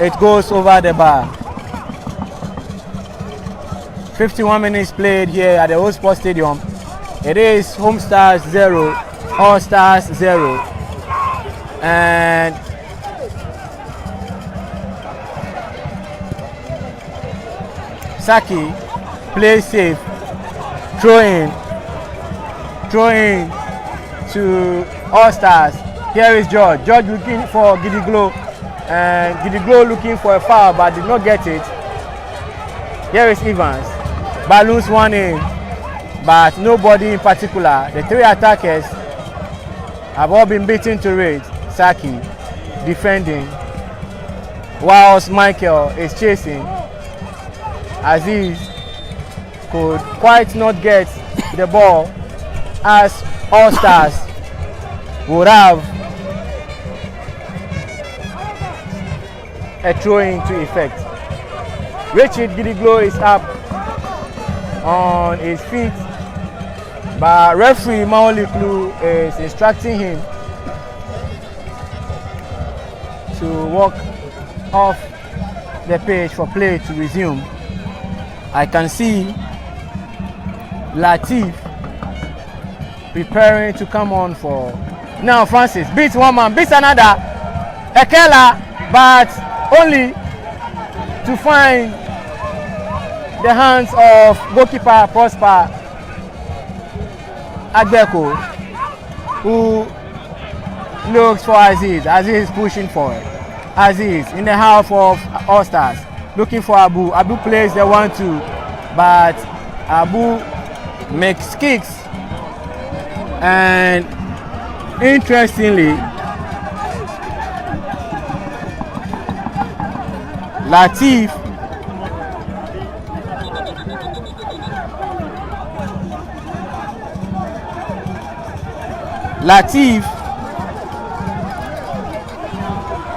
it goes over the bar. 51 minutes played here at the Old Sports Stadium. It is Home Stars 0, All Stars 0. And Saki plays safe, throwing to All Stars. Here is George. George looking for Gidiglo, and Gidiglo looking for a foul but did not get it. Here is Evans. Balloons one in, but nobody in particular. The three attackers have all been beaten to it. Saki defending, whilst Michael is chasing. Aziz could quite not get the ball, as All Stars would have a throw-in to effect. Richard Gidiglo is up on his feet, but referee Maoliklu is instructing him to walk off the pitch for play to resume. I can see Latif preparing to come on for. Now Francis beats one man, beats another. Ekela, but only to find the hands of goalkeeper Prosper Agbeko, who looks for Aziz. Aziz is pushing forward. Aziz in the half of All Stars, looking for Abu. Abu plays the 1-2, but Abu makes kicks. And interestingly, Latif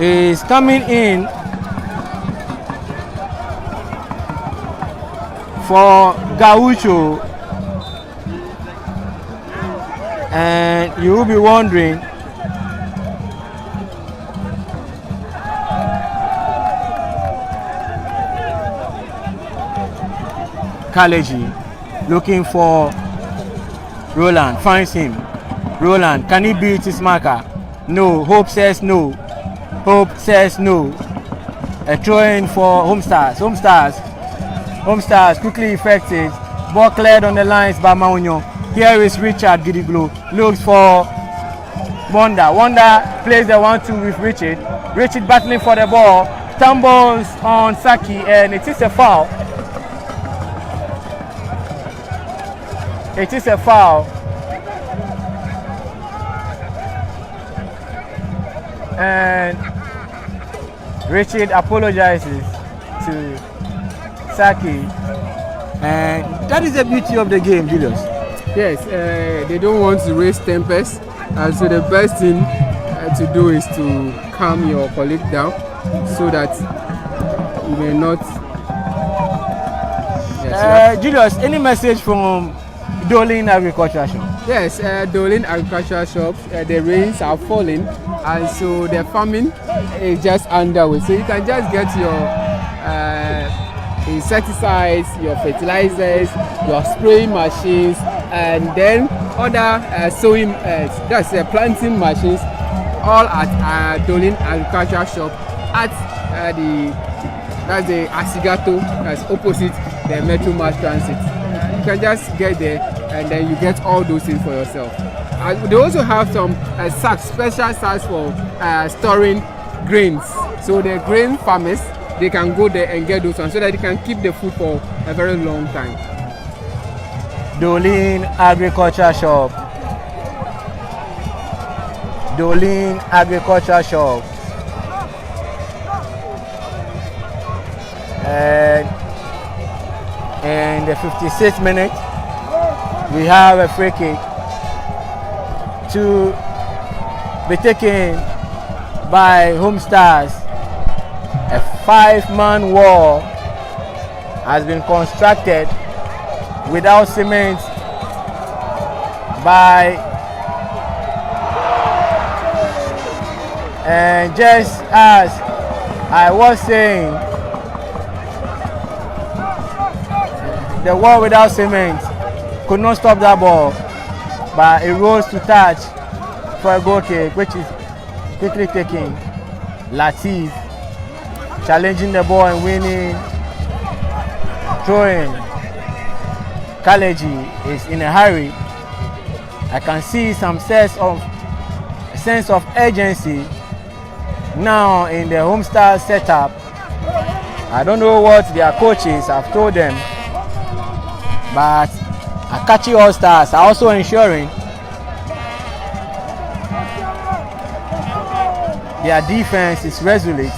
is coming in for Gaucho, and you will be wondering Kaleji looking for Roland, finds him. Roland, can he beat his marker? No. Hope says no. Hope says no. A throw-in for Home Stars. Home Stars quickly effected. Ball cleared on the lines by Maunyo. Here is Richard Gidiglo. Looks for Wonder. Wonder plays the 1-2 with Richard. Richard battling for the ball. Stumbles on Saki, and it is a foul. It is a foul. And Richard apologizes to Saki, and that is the beauty of the game, Julius. Yes, they don't want to raise tempers, and so the best thing to do is to calm your colleague down so that you may not. Yes, Julius, any message from Dolin Agriculture Shop? Yes, Dolin Agricultural Shops, the rains are falling, and so the farming is just underway. So you can just get your insecticides, your fertilizers, your spraying machines, and then other sowing, that's planting machines, all at Dolin Agricultural Shop at that's the Asigato, that's opposite the Metro Mass Transit. You can just get there and then you get all those things for yourself. They also have some sacks, special sacks for storing grains. So the grain farmers, they can go there and get those ones so that they can keep the food for a very long time. Dolin Agriculture Shop. Dolin Agriculture Shop. And in the 56th minute, we have a free kick to be taken by Home Stars. A 5-man wall has been constructed without cement by, and just as I was saying, the wall without cement could not stop that ball, but it rose to touch for a goal kick, which is quickly taken. Latif challenging the ball and winning, throwing. Kaleji is in a hurry. I can see some sense of urgency now in the Home Stars setup. I don't know what their coaches have told them, but Akatsi All Stars are also ensuring their defense is resolute.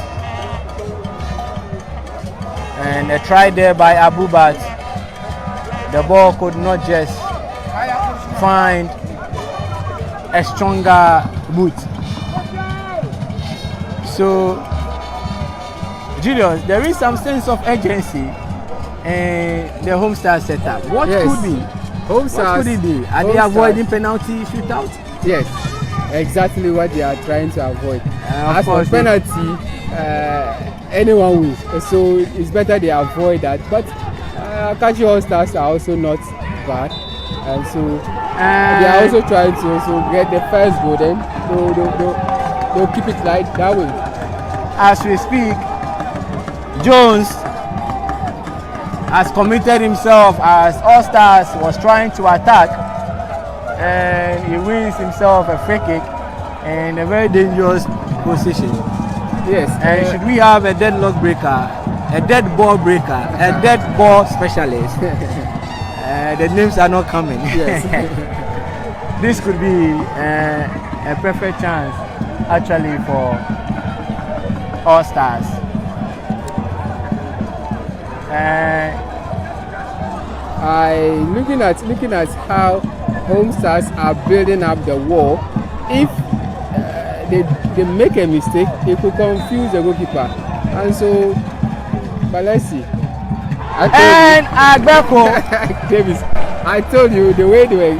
And a try there by Abu, but the ball could not just find a stronger boot. So, Julius, there is some sense of urgency in the Home Stars setup. What could be? Home Stars, what could it be? Are they avoiding penalty shootout? Yes, exactly what they are trying to avoid. As for penalty, anyone wins. So it's better they avoid that. But Akatsi All Stars are also not bad, and so they are also trying to also get the first goal. Then they'll keep it like that way. As we speak, Jones has committed himself as All Stars was trying to attack, and he wins himself a free kick in a very dangerous position. Yes. And should we have a deadlock breaker, a dead ball breaker, a dead ball specialist? The names are not coming. Yes. This could be a perfect chance actually for All Stars. Looking at how Home Stars are building up the wall, if they make a mistake, it could confuse the goalkeeper, and so, but let's see. Agbeko Davis, I told you the way they were,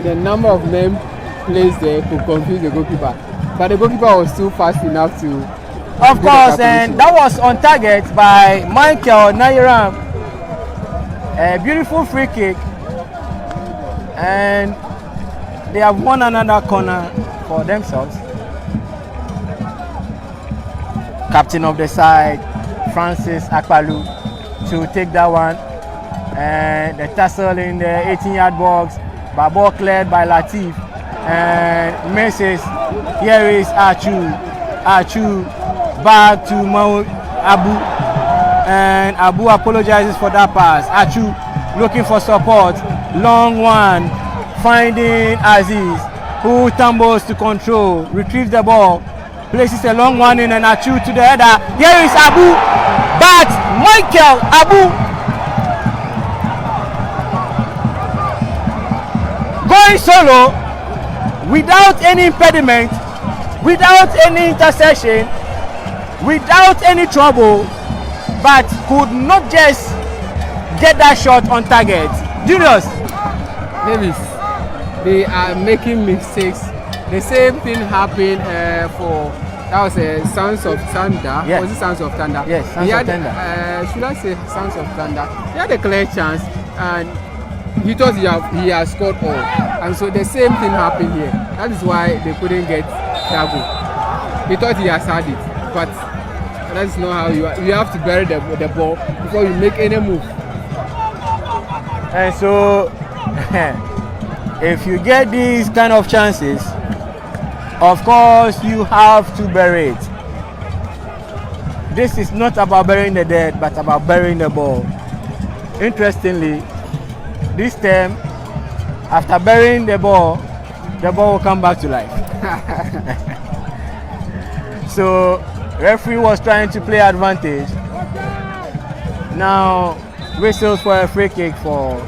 the number of men placed there could confuse the goalkeeper, but the goalkeeper was still fast enough to. Of course, and that was on target by Michael Nairam. A beautiful free kick, and they have won another corner for themselves. Captain of the side, Francis Akpalu, to take that one, and the tussle in the 18-yard box, but ball cleared by Latif, and misses. Here is Achu back to Abu, and Abu apologizes for that pass. Achu looking for support, long one, finding Aziz, who tumbles to control, retrieves the ball, places a long one in, and Achu to the header. Here is Abu, but Michael Abu going solo without any impediment without any interception, without any trouble, but could not just get that shot on target. Julius, Davis, they are making mistakes. The same thing happened for that was Sons of Thunder. Yes. Was it Sons of Thunder? Yes, Sons of Thunder. Should I say Sons of Thunder? He had a clear chance and he thought he has scored all. And so the same thing happened here. That is why they couldn't get that goal. He thought he has had it, but that's not how you have to bury the ball before you make any move. and so if you get these kind of chances, of course you have to bury it. This is not about burying the dead, but about burying the ball. Interestingly, this time, after burying the ball will come back to life. So referee was trying to play advantage. Now whistles for a free kick for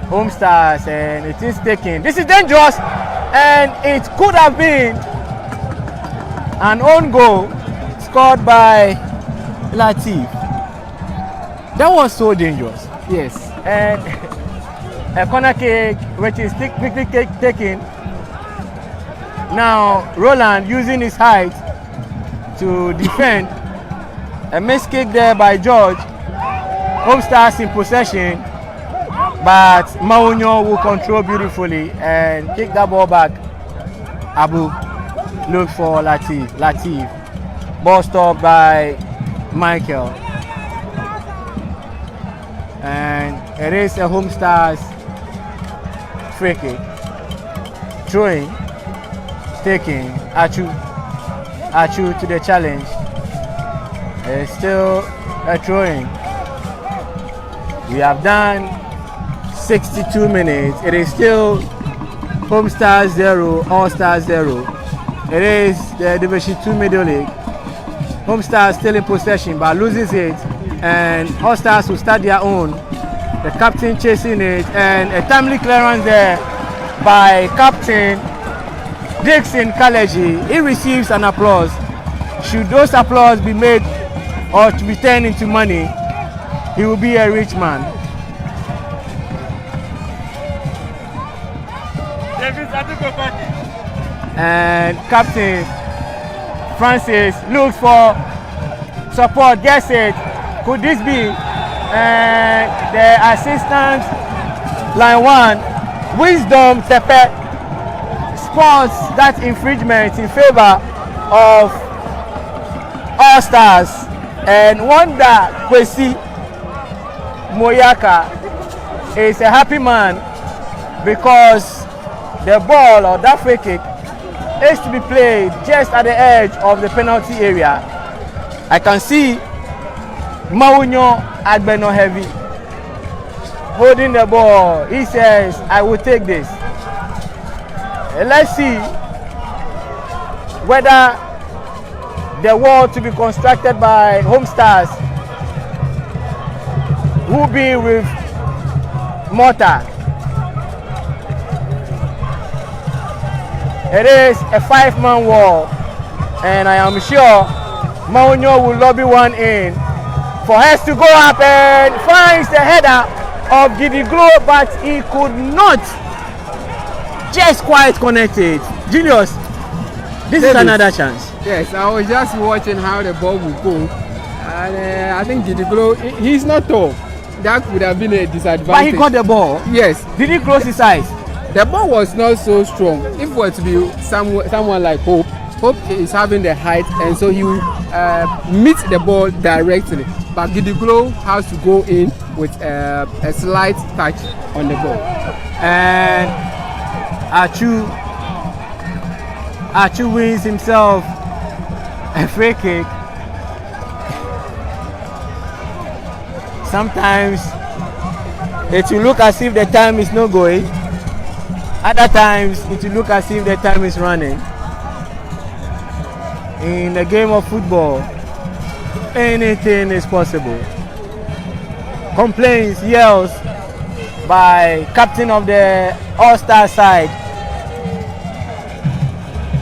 Home Stars, and it is taken. This is dangerous, and it could have been an own goal scored by Latif. That was so dangerous. Yes. And a corner kick which is quickly taken. Now Roland using his height to defend. A missed kick there by George. Home Stars in possession, but Maunyo will control beautifully and kick that ball back. Abu looks for Latif. Ball stopped by Michael. And it is a Home Stars free kick. Throwing, taking, Achu to the challenge. It's still a throwing. We have done 62 minutes. It is still Home Stars 0, All Stars 0. It is the Division 2 Middle League. Home Stars still in possession but loses it, and All Stars will start their own. The captain chasing it, and a timely clearance there by Captain Dixon Kaleji. He receives an applause. Should those applause be made or to be turned into money, he will be a rich man. And Captain Francis looks for support, gets it. Could this be? And the assistant, line 1, Wisdom Tepe, spots that infringement in favor of All Stars. And Wanda Kwesi Moyaka is a happy man because the ball or that free kick is to be played just at the edge of the penalty area. I can see Maunyo Agbeno Heavy holding the ball. He says, I will take this. Let's see whether the wall to be constructed by Home Stars will be with mortar. It is a 5-man wall, and I am sure Maunyo will lobby one in for us to go up and finds the header of Gidiglo, but he could not just quite connect it. Julius, this is another chance. Yes, I was just watching how the ball would go, and I think Gidiglo, he's not tall. That would have been a disadvantage. But he got the ball. Yes. Did he close his eyes? The ball was not so strong. If it were to be someone like Hope is having the height, and so he will meet the ball directly. But Gidiglo has to go in with a slight touch on the ball. And Achu wins himself a free kick. Sometimes it will look as if the time is not going. Other times it will look as if the time is running. In a game of football, anything is possible. Complaints, yells by captain of the All-Star side,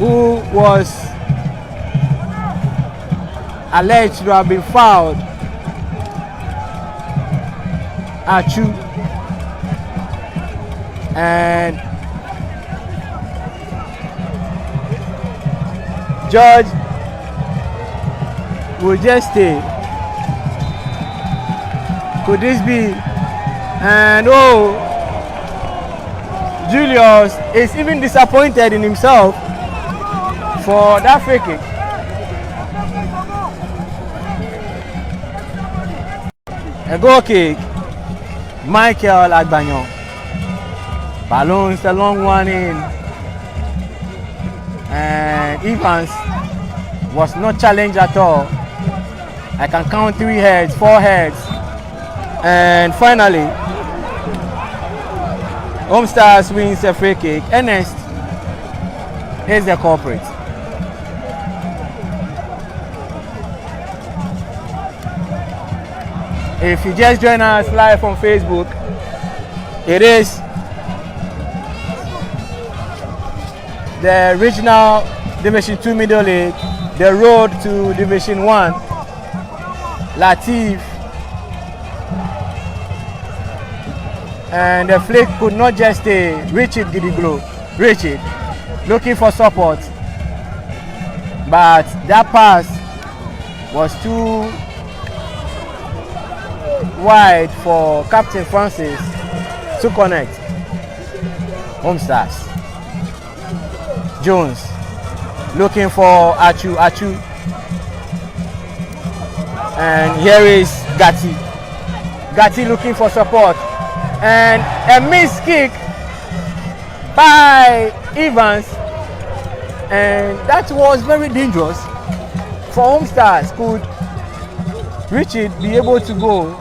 who was alleged to have been fouled. Achu and George will just stay. Could this be? And oh, Julius is even disappointed in himself for that free kick. A goal kick. Michael Agbanyo. Balloons the long one in. And Evans was not challenged at all. I can count 3 heads, 4 heads. And finally, Home Stars wins a free kick. Ernest is the culprit. If you just join us live on Facebook, it is the regional Division 2 Middle League, the road to Division 1. Latif and the flick could not just stay. Richard Gidiglo. Richard looking for support, but that pass was too wide for Captain Francis to connect. Home Stars. Jones looking for Achu. And here is Gatti. Gatti looking for support. And a missed kick by Evans. And that was very dangerous for Home Stars. Could Richard be able to go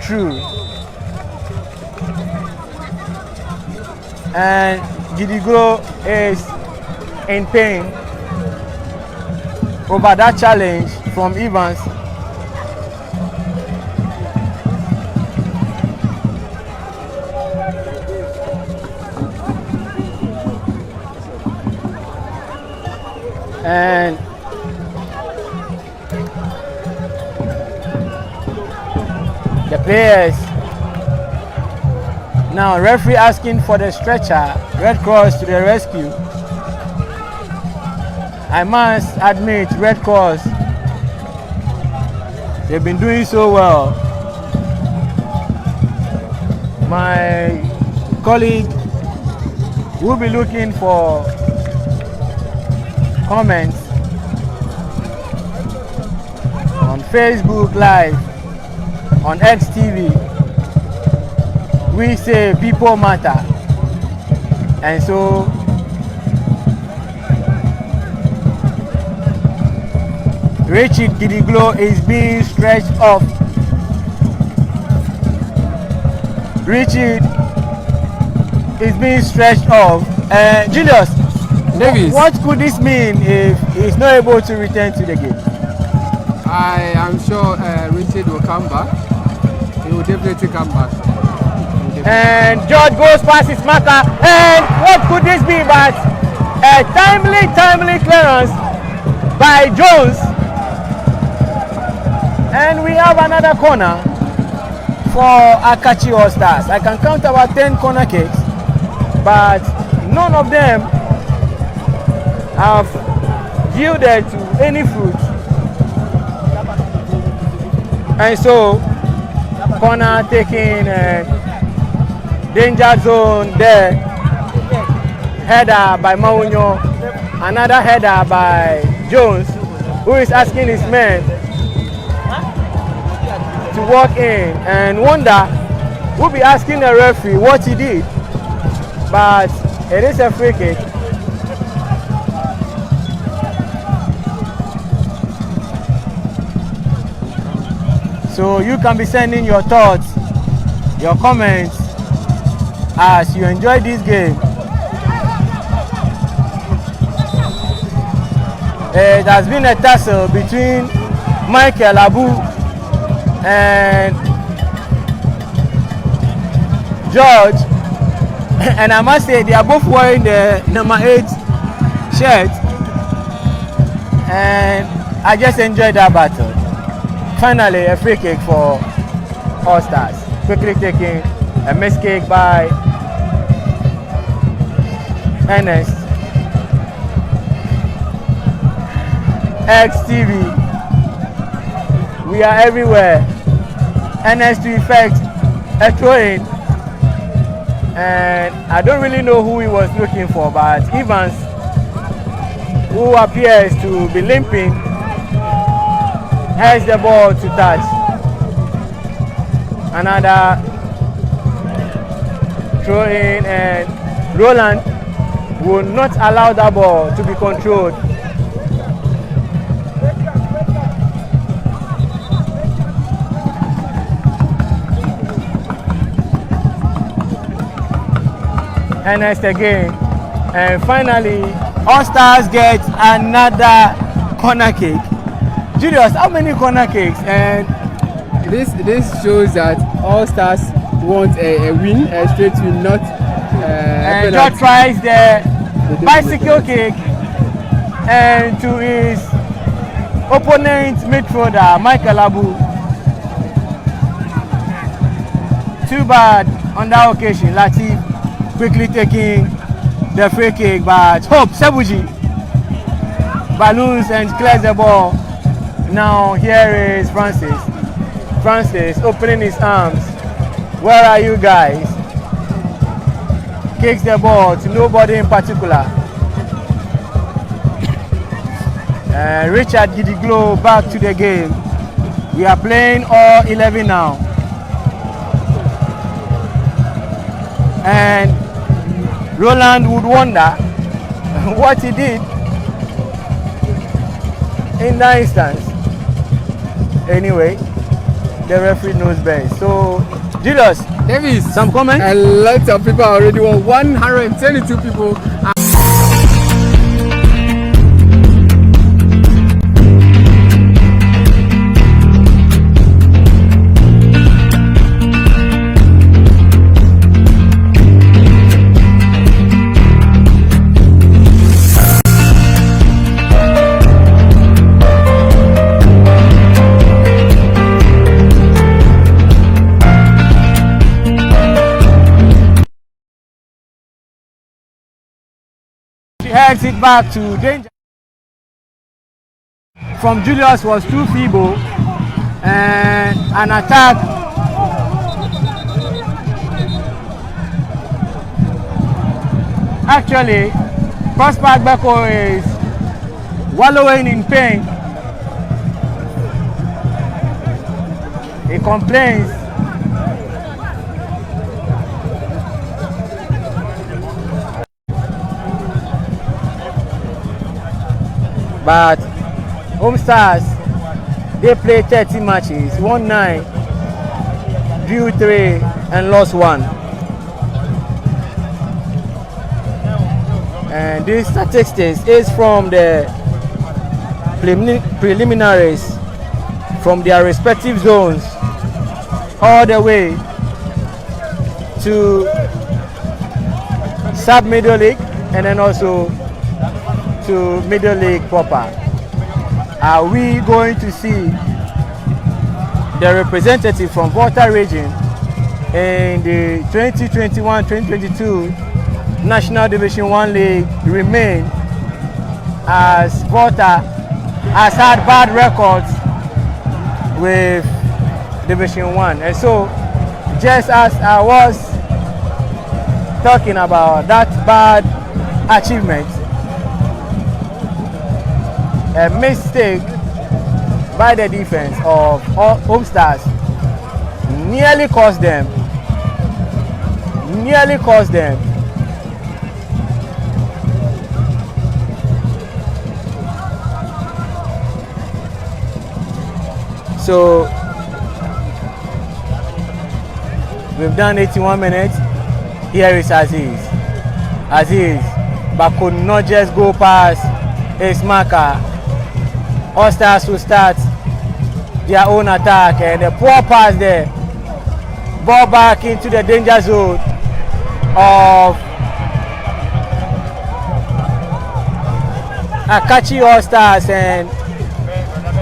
through? And Gidigro is in pain over that challenge from Evans. And the players now, referee asking for the stretcher. Red Cross to the rescue. I must admit, Red Cross, they've been doing so well. My colleague will be looking for comments on Facebook Live, on XTV. We say people matter, and so Richard Gidiglo is being stretched off. Richard is being stretched off. Julius Davis, what could this mean if he's not able to return to the game? I am sure Richard will come back. He will definitely come back. And George goes past his marker, and what could this be but a timely clearance by Jones. And we have another corner for Akatsi All Stars. I can count about 10 corner kicks, but none of them have yielded to any fruit. And so corner taking danger zone there. Header by Maunyo. Another header by Jones, who is asking his men to walk in and wonder, we'll be asking the referee what he did. But it is a free kick. So you can be sending your thoughts, your comments as you enjoy this game. It has been a tussle between Michael Abu and George, and I must say they are both wearing the number 8 shirt, and I just enjoyed that battle. Finally, a free kick for All Stars. Quickly taking a missed kick by Ernest. XTV. We are everywhere. Ernest to effect a throw in. And I don't really know who he was looking for, but Evans, who appears to be limping, has the ball to touch. Another throw in, and Roland will not allow that ball to be controlled. Ernest again, and finally All Stars get another corner kick. Julius, how many corner kicks? And this shows that All Stars want a win, a straight win, not and George tries the bicycle kick, and to his opponent midfielder Michael Abu. Too bad on that occasion. Latif quickly taking the free kick, but Hope Sebuji balloons and clears the ball. Now here is Francis. Francis opening his arms. Where are you guys? Kicks the ball to nobody in particular. Richard Gidiglo back to the game. We are playing all 11 now. And Roland would wonder what he did in that instance. Anyway, the referee knows best. So, Julius, Davis, some comments? A lot of people already won. 122 people. Heads it back to danger. From Julius was too feeble, and an attack. Actually, Prosper Beko is wallowing in pain. He complains. But Home Stars, they played 30 matches, won 9, drew 3, and lost 1. And this statistics is from the preliminaries from their respective zones all the way to sub-middle league, and then also to middle league proper. Are we going to see the representative from Volta region in the 2021-2022 National Division 1 League remain, as Volta has had bad records with Division 1? And so, just as I was talking about that bad achievement, a mistake by the defense of Home Stars nearly cost them. So we've done 81 minutes. Here is Aziz, but could not just go past his marker. All Stars will start their own attack, and a poor pass there. Ball back into the danger zone of Akatsi All Stars, and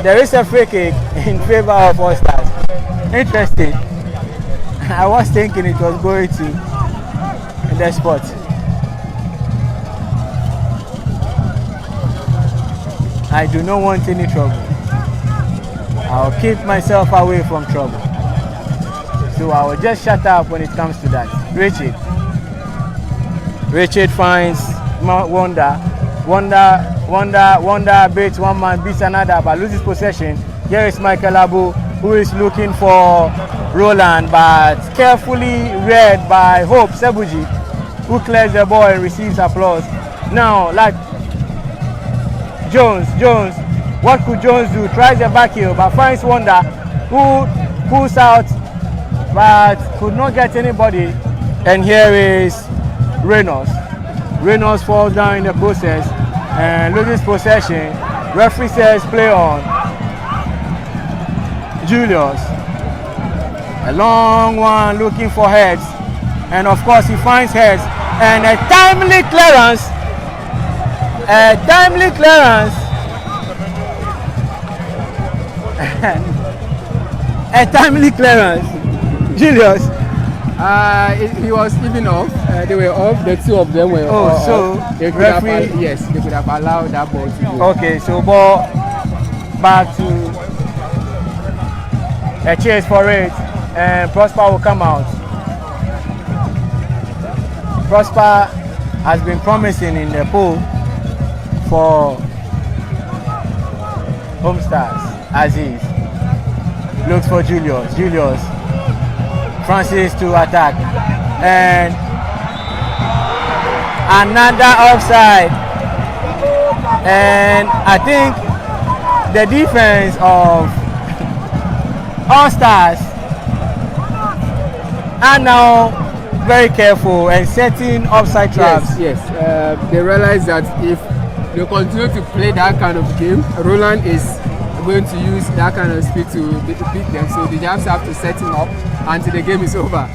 there is a free kick in favor of All Stars. Interesting. I was thinking it was going to the spot. I do not want any trouble. I'll keep myself away from trouble. So I will just shut up when it comes to that. Richard finds Wonder. Wonder beats one man, beats another, but loses possession. Here is Michael Abu, who is looking for Roland, but carefully read by Hope Sebuji, who clears the ball and receives applause. Now, like Jones, what could Jones do? Tries a back heel, but finds Wonder, who pulls out, but could not get anybody. And here is Reynolds. Reynolds falls down in the process and loses possession. Referee says play on. Julius. A long one looking for heads. And of course he finds heads. And a timely clearance. A timely clearance. Julius. He was even off. They were off. The two of them were off. So they could referee. Yes, they could have allowed that ball to go. Okay, so ball back to a chase for it, and Prosper will come out. Prosper has been promising in the pool for Home Stars. Aziz looks for Julius. Francis to attack, and another offside. And I think the defense of All Stars are now very careful and setting offside traps. Yes. They realize that if they continue to play that kind of game, Roland is going to use that kind of speed to beat them, so they just have to set him up until the game is over.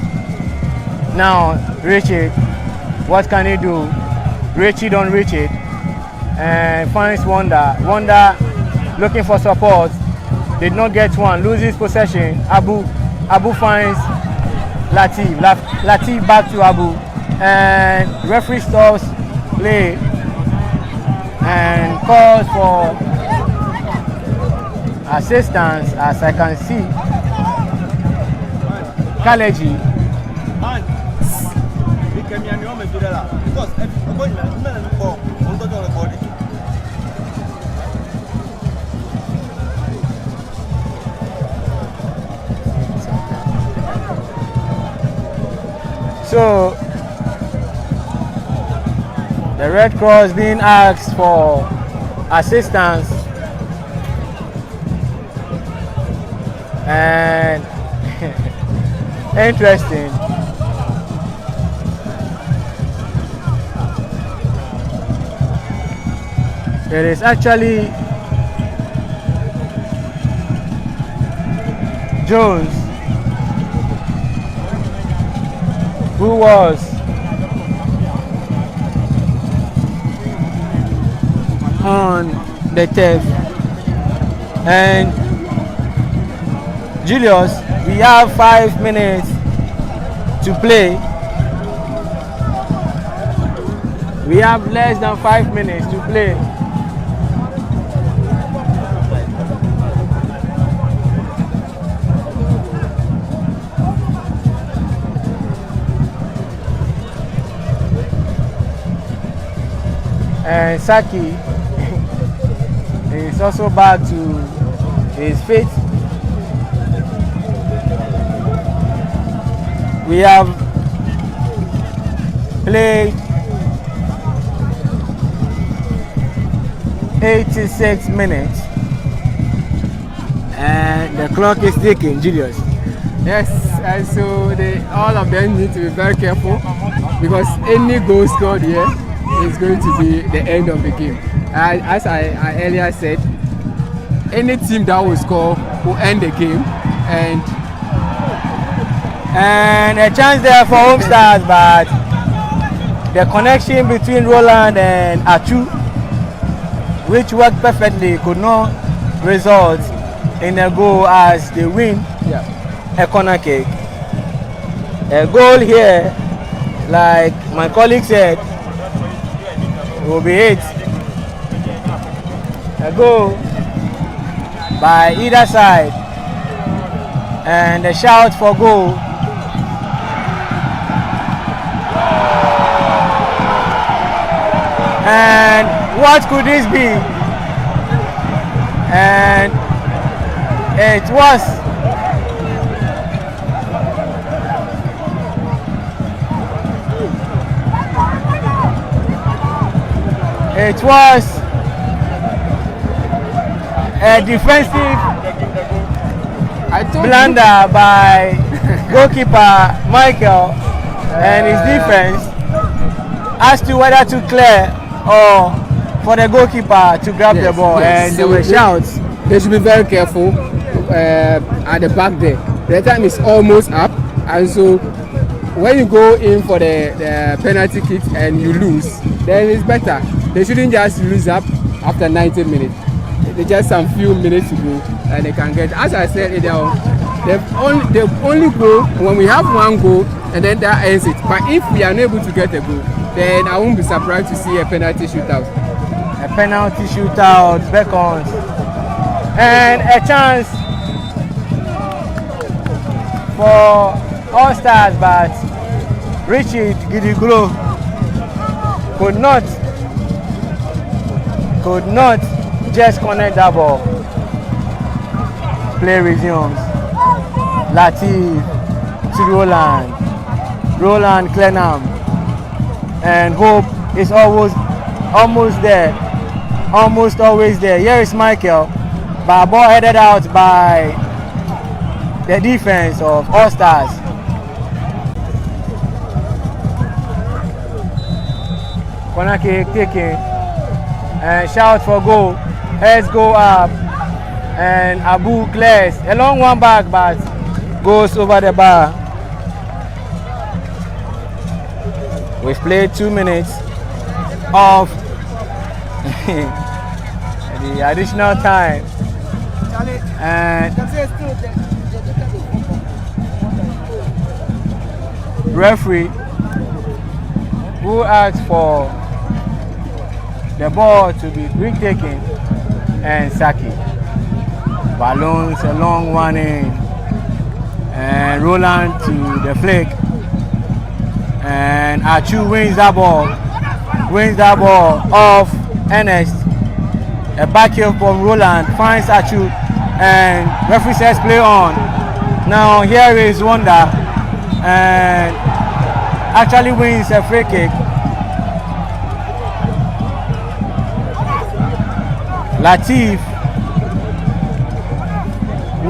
Now Richard, what can he do? Richard on Richard, and finds Wonder looking for support, did not get one, loses possession. Abu finds Latif back to Abu, and referee stops play and calls for assistance, as I can see. Kaleji. So the Red Cross being asked for assistance, and interesting. It is actually Jones who was on the turf, and Julius, we have 5 minutes to play. We have less than 5 minutes to play. And Saki is also back to his feet. We have played 86 minutes and the clock is ticking, Julius. Yes, and so all of them need to be very careful, because any goal scored here is going to be the end of the game. As I earlier said, any team that will score will end the game, and a chance there for Home Stars, but the connection between Roland and Achu, which worked perfectly, could not result in a goal as they win a corner kick. A goal here, like my colleague said, will be hit. A goal by either side, and a shout for goal. And what could this be? And it was a defensive blunder by goalkeeper Michael and his defense as to whether to clear or for the goalkeeper to grab the ball, and there were shouts. They should be very careful at the back there. The time is almost up, and so when you go in for the penalty kick and you lose, then it's better. They shouldn't just lose up after 90 minutes. They just some few minutes to go, and they can get. As I said, they only go when we have one goal, and then that ends it. But if we are unable to get a goal, then I won't be surprised to see a penalty shootout. A penalty shootout beckons, and a chance for All Stars, but Richard Gidiglo could not just connect that ball. Play resumes. Latif to Roland Clenham, and Hope is almost always there. Here is Michael, but ball headed out by the defense of All Stars. Corner kick taken, and shout for goal. Heads go up, and Abu clears a long one back, but goes over the bar. We've played 2 minutes of the additional time, and referee who asked for the ball to be quick taken and Saki. Balloons a long one in, and Roland to the flick, and Achu wins that ball off Ernest. A back heel from Roland finds Achu, and referee says play on. Now here is Wonder, and actually wins a free kick. Latif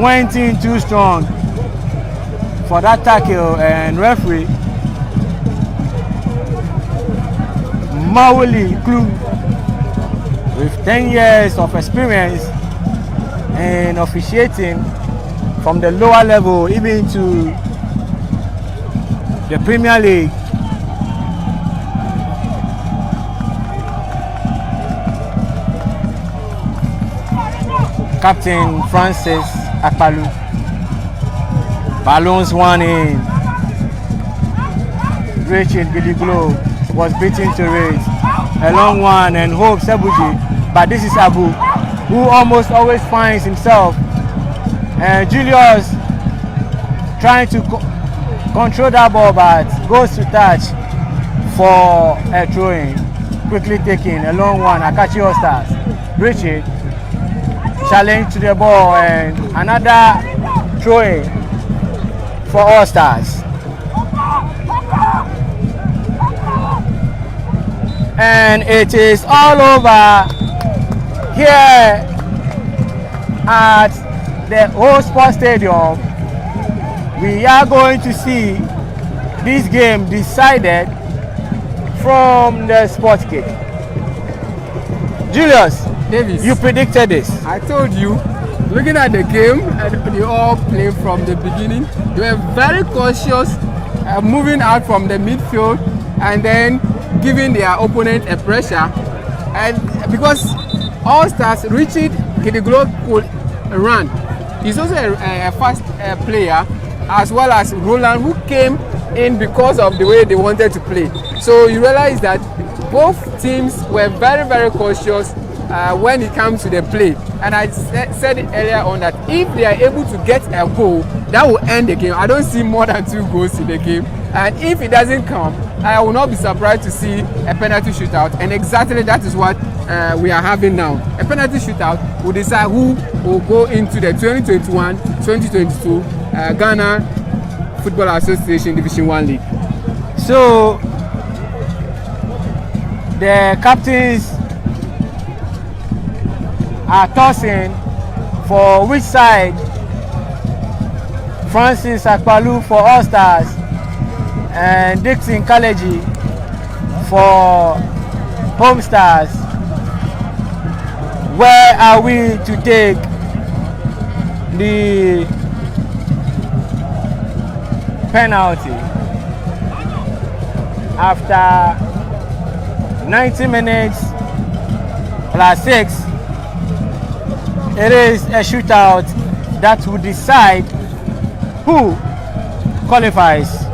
went in too strong for that tackle, and referee Mawuli Klu, with 10 years of experience in officiating from the lower level even to the Premier League. Captain Francis Akpalu. Balloons one in. Richard Gidiglo was beaten to it. A long one, and Hope Sebuji. But this is Abu, who almost always finds himself. And Julius trying to control that ball, but goes to touch for a throw-in. Quickly taking a long one. Akatsi All Stars. Richard challenge to the ball, and another throw-in for All Stars. And it is all over here at the Old Sports Stadium. We are going to see this game decided from the sports kick. Julius Davis, you predicted this. I told you, looking at the game, and they all play from the beginning. They were very cautious, moving out from the midfield and then giving their opponent a pressure. And because All Stars, Richard Kidiglo could run. He's also a fast player, as well as Roland, who came in because of the way they wanted to play. So you realize that both teams were very, very cautious when it comes to the play. And I said it earlier on that if they are able to get a goal, that will end the game. I don't see more than 2 goals in the game. And if it doesn't come, I will not be surprised to see a penalty shootout. And exactly that is what we are having now. A penalty shootout will decide who will go into the 2021-2022 Ghana Football Association Division 1 League. So the captains are tossing for which side. Francis Akpalu for All Stars and Dixon Kaleji for Home Stars. Where are we to take the penalty? After 90 minutes plus 6, it is a shootout that will decide who qualifies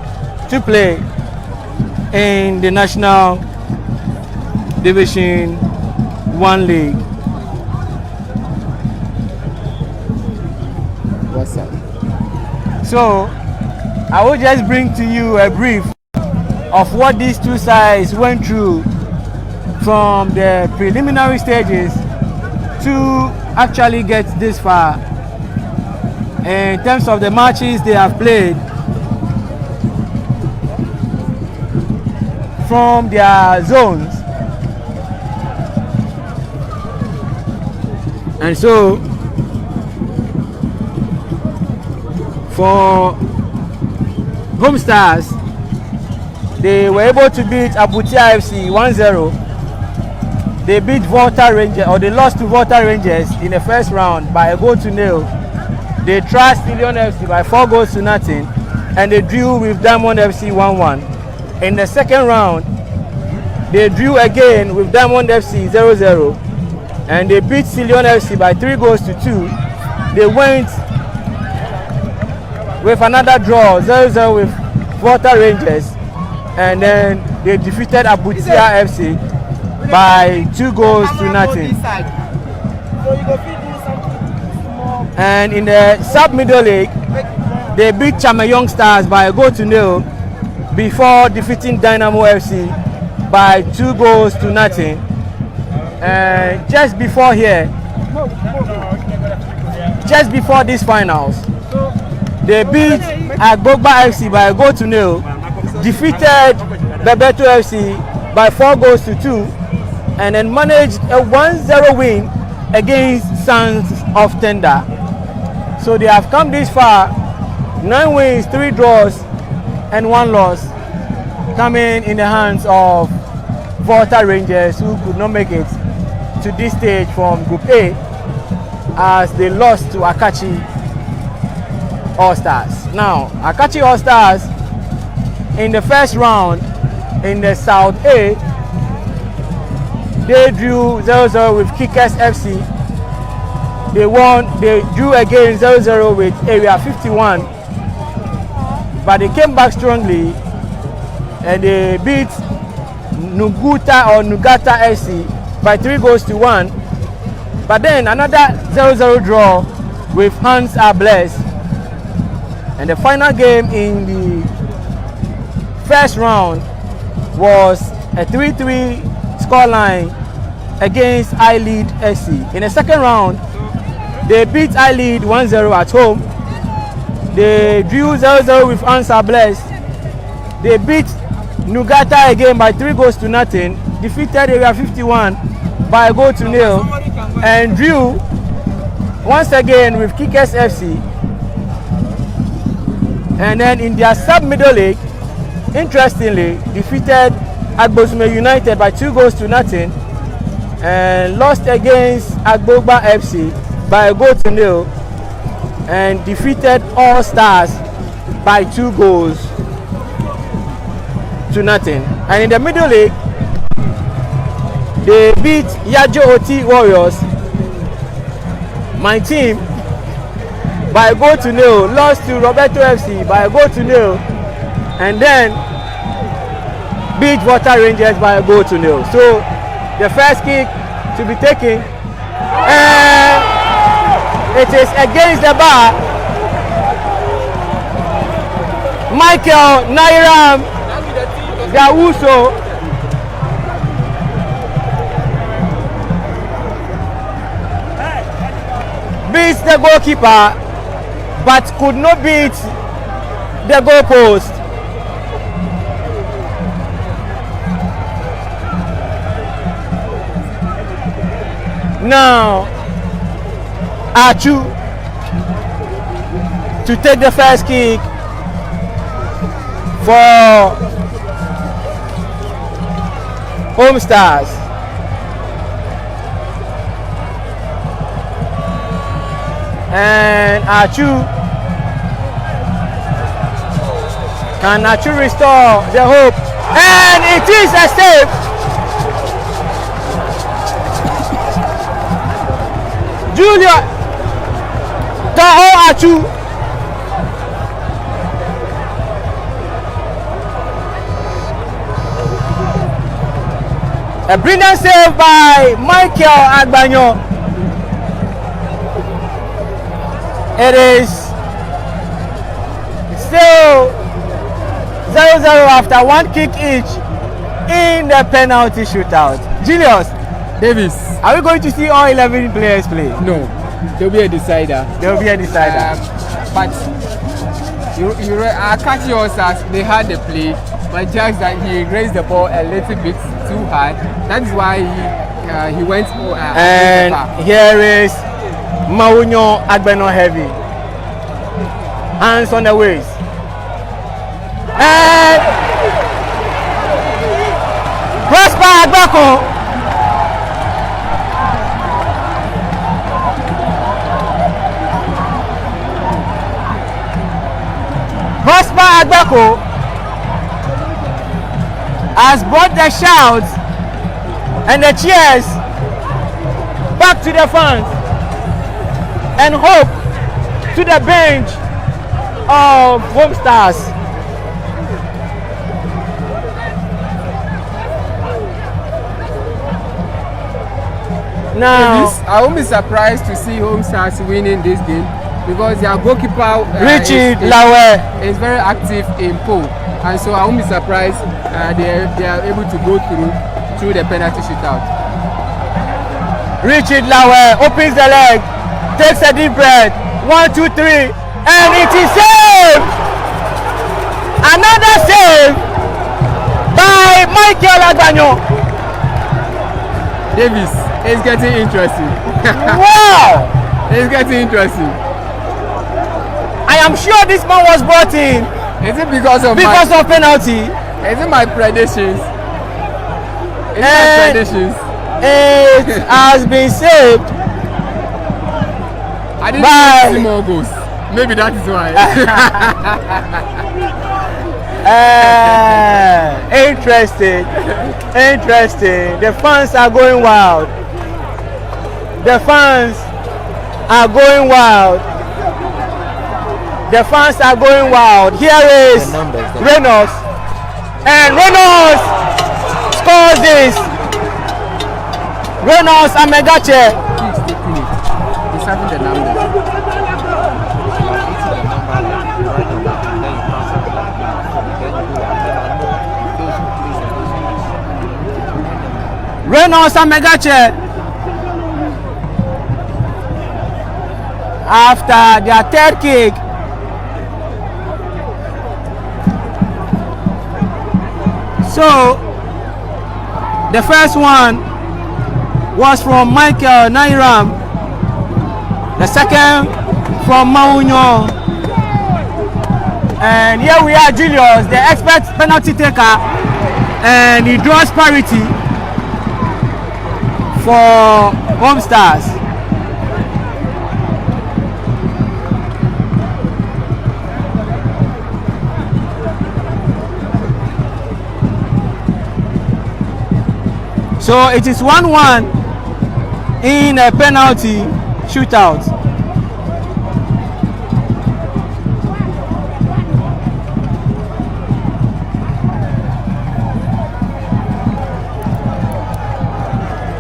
to play in the National Division 1 League. What's up? So I will just bring to you a brief of what these two sides went through from the preliminary stages to actually get this far in terms of the matches they have played from their zones. And so for Home Stars, they were able to beat Abutia FC 1-0. They beat Volta Rangers, or they lost to Volta Rangers in the first round by a goal to nil. They trashed Lyon FC by 4 goals to nothing, and they drew with Diamond FC 1-1. In the second round, they drew again with Diamond FC 0-0, and they beat Lyon FC by 3 goals to 2. They went with another draw 0-0 with Volta Rangers, and then they defeated Abutia FC by 2 goals to nothing. And in the sub-middle league, they beat Chamayong Stars by a goal to nil before defeating Dynamo FC by 2 goals to nothing. And just before these finals, they beat Agbogba FC by a goal to nil, defeated Bebeto FC by 4 goals to 2, and then managed a 1-0 win against Sons of Tenda. So they have come this far, 9 wins, 3 draws, and 1 loss, coming in the hands of Volta Rangers, who could not make it to this stage from Group A, as they lost to Akatsi All Stars. Now, Akatsi All Stars in the first round in the South A, they drew 0-0 with Kickers FC. They drew again 0-0 with Area 51, but they came back strongly and they beat Nugata FC by 3 goals to 1. But then another 0-0 draw with Hans Are Blessed. And the final game in the first round was a 3-3 scoreline against I-Lead SC. In the second round, they beat I-Lead 1-0 at home. They drew 0-0 with Hans Are Blessed. They beat Nugata again by 3 goals to nothing, defeated Area 51 by a goal to nil, and drew once again with Kickers FC. And then in their sub-middle league, interestingly, defeated Agbosume United by 2 goals to nothing, and lost against Agbogba FC by a goal to nil, and defeated All Stars by 2 goals to nothing. And in the middle league, They beat Yajo Oti Warriors, my team, by a goal to nil. Lost to Roberto FC by a goal to nil, and then beat Water Rangers by a goal to nil. So the first kick to be taken, and it is against the bar. Michael Nairam Gawuso beats the goalkeeper but could not beat the goalpost. Now Achu to take the first kick for Home Stars. And Achu, can Achu restore the hope? And it is a save. Julia Taho Achu. A brilliant save by Michael Agbanyo. It is still 0-0 after one kick each in the penalty shootout. Julius Davis. Are we going to see all 11 players play? No, there'll be a decider. There will be a decider. But Akatsi also, they had the play, but just that he raised the ball a little bit too hard. That's why he went. And here is Maunyo Agbeno Heavy. Hands on the waist. And Prosper Agbako. Prosper Agbako has brought the shouts and the cheers back to the fans and hope to the bench of Home Stars. Now, I won't be surprised to see Home Stars winning this game because their goalkeeper Richard Lawe is very active in pool, and so I won't be surprised they are able to go through the penalty shootout. Richard Lawe opens the leg, takes a deep breath. 1, 2, 3, and it is saved. Another save by Michael Agbanyo. Davis, it's getting interesting. Wow! It's getting interesting. I am sure this man was brought in Is it because of penalty? Is it my predictions? Is it my And predictions? it has been saved. I didn't Bye. see more goals. Maybe that is why. Interesting. Interesting. The fans are going wild. The fans are going wild. The fans are going wild. Here is Reynolds. And Reynolds scores this. Reynolds Amegache. He's taking it. He's having the numbers. Reynolds Amegache. After their third kick. So the first one was from Michael Nairam. The second from Maunyo. And here we are, Julius, the expert penalty taker, and he draws parity for Home Stars. So So it is 1-1 in a penalty shootout.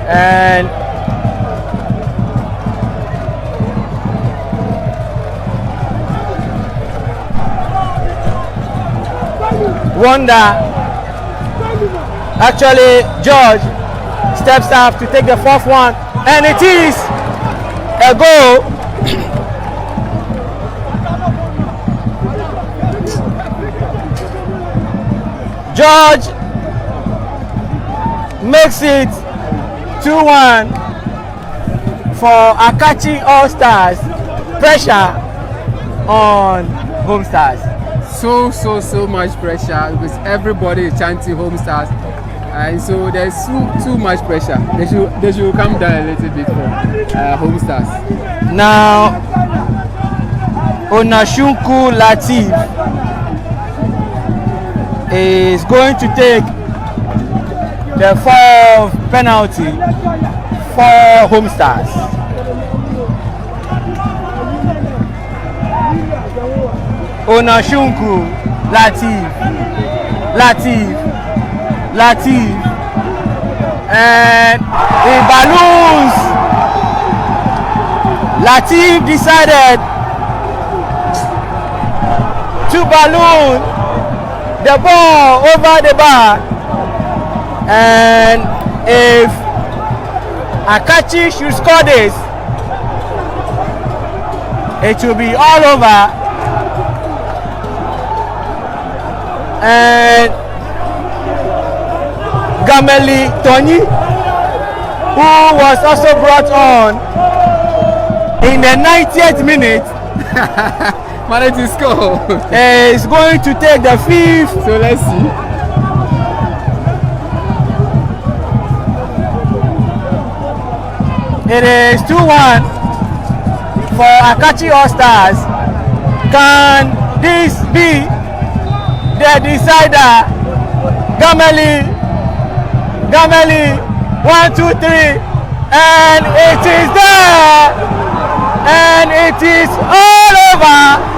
And Wonder, actually George steps up to take the fourth one, and it is a goal. George makes it 2-1 for Akatsi All Stars. Pressure on Home Stars. So much pressure because everybody is chanting Home Stars, and so there's too much pressure. They should come down a little bit for Home Stars. Now Onashunku Latif is going to take the fourth penalty for Home Stars. Onashunku Latif, and the balloons. Latif decided to balloon the ball over the bar, and if Akatsi should score this, it will be all over. And Gameli Tony, who was also brought on in the 90th minute, managed to score. Is going to take the fifth. So let's see. It is 2-1 for Akatsi All Stars. Can this be the decider? Gameli, 1, 2, 3, and it is there, and it is all over.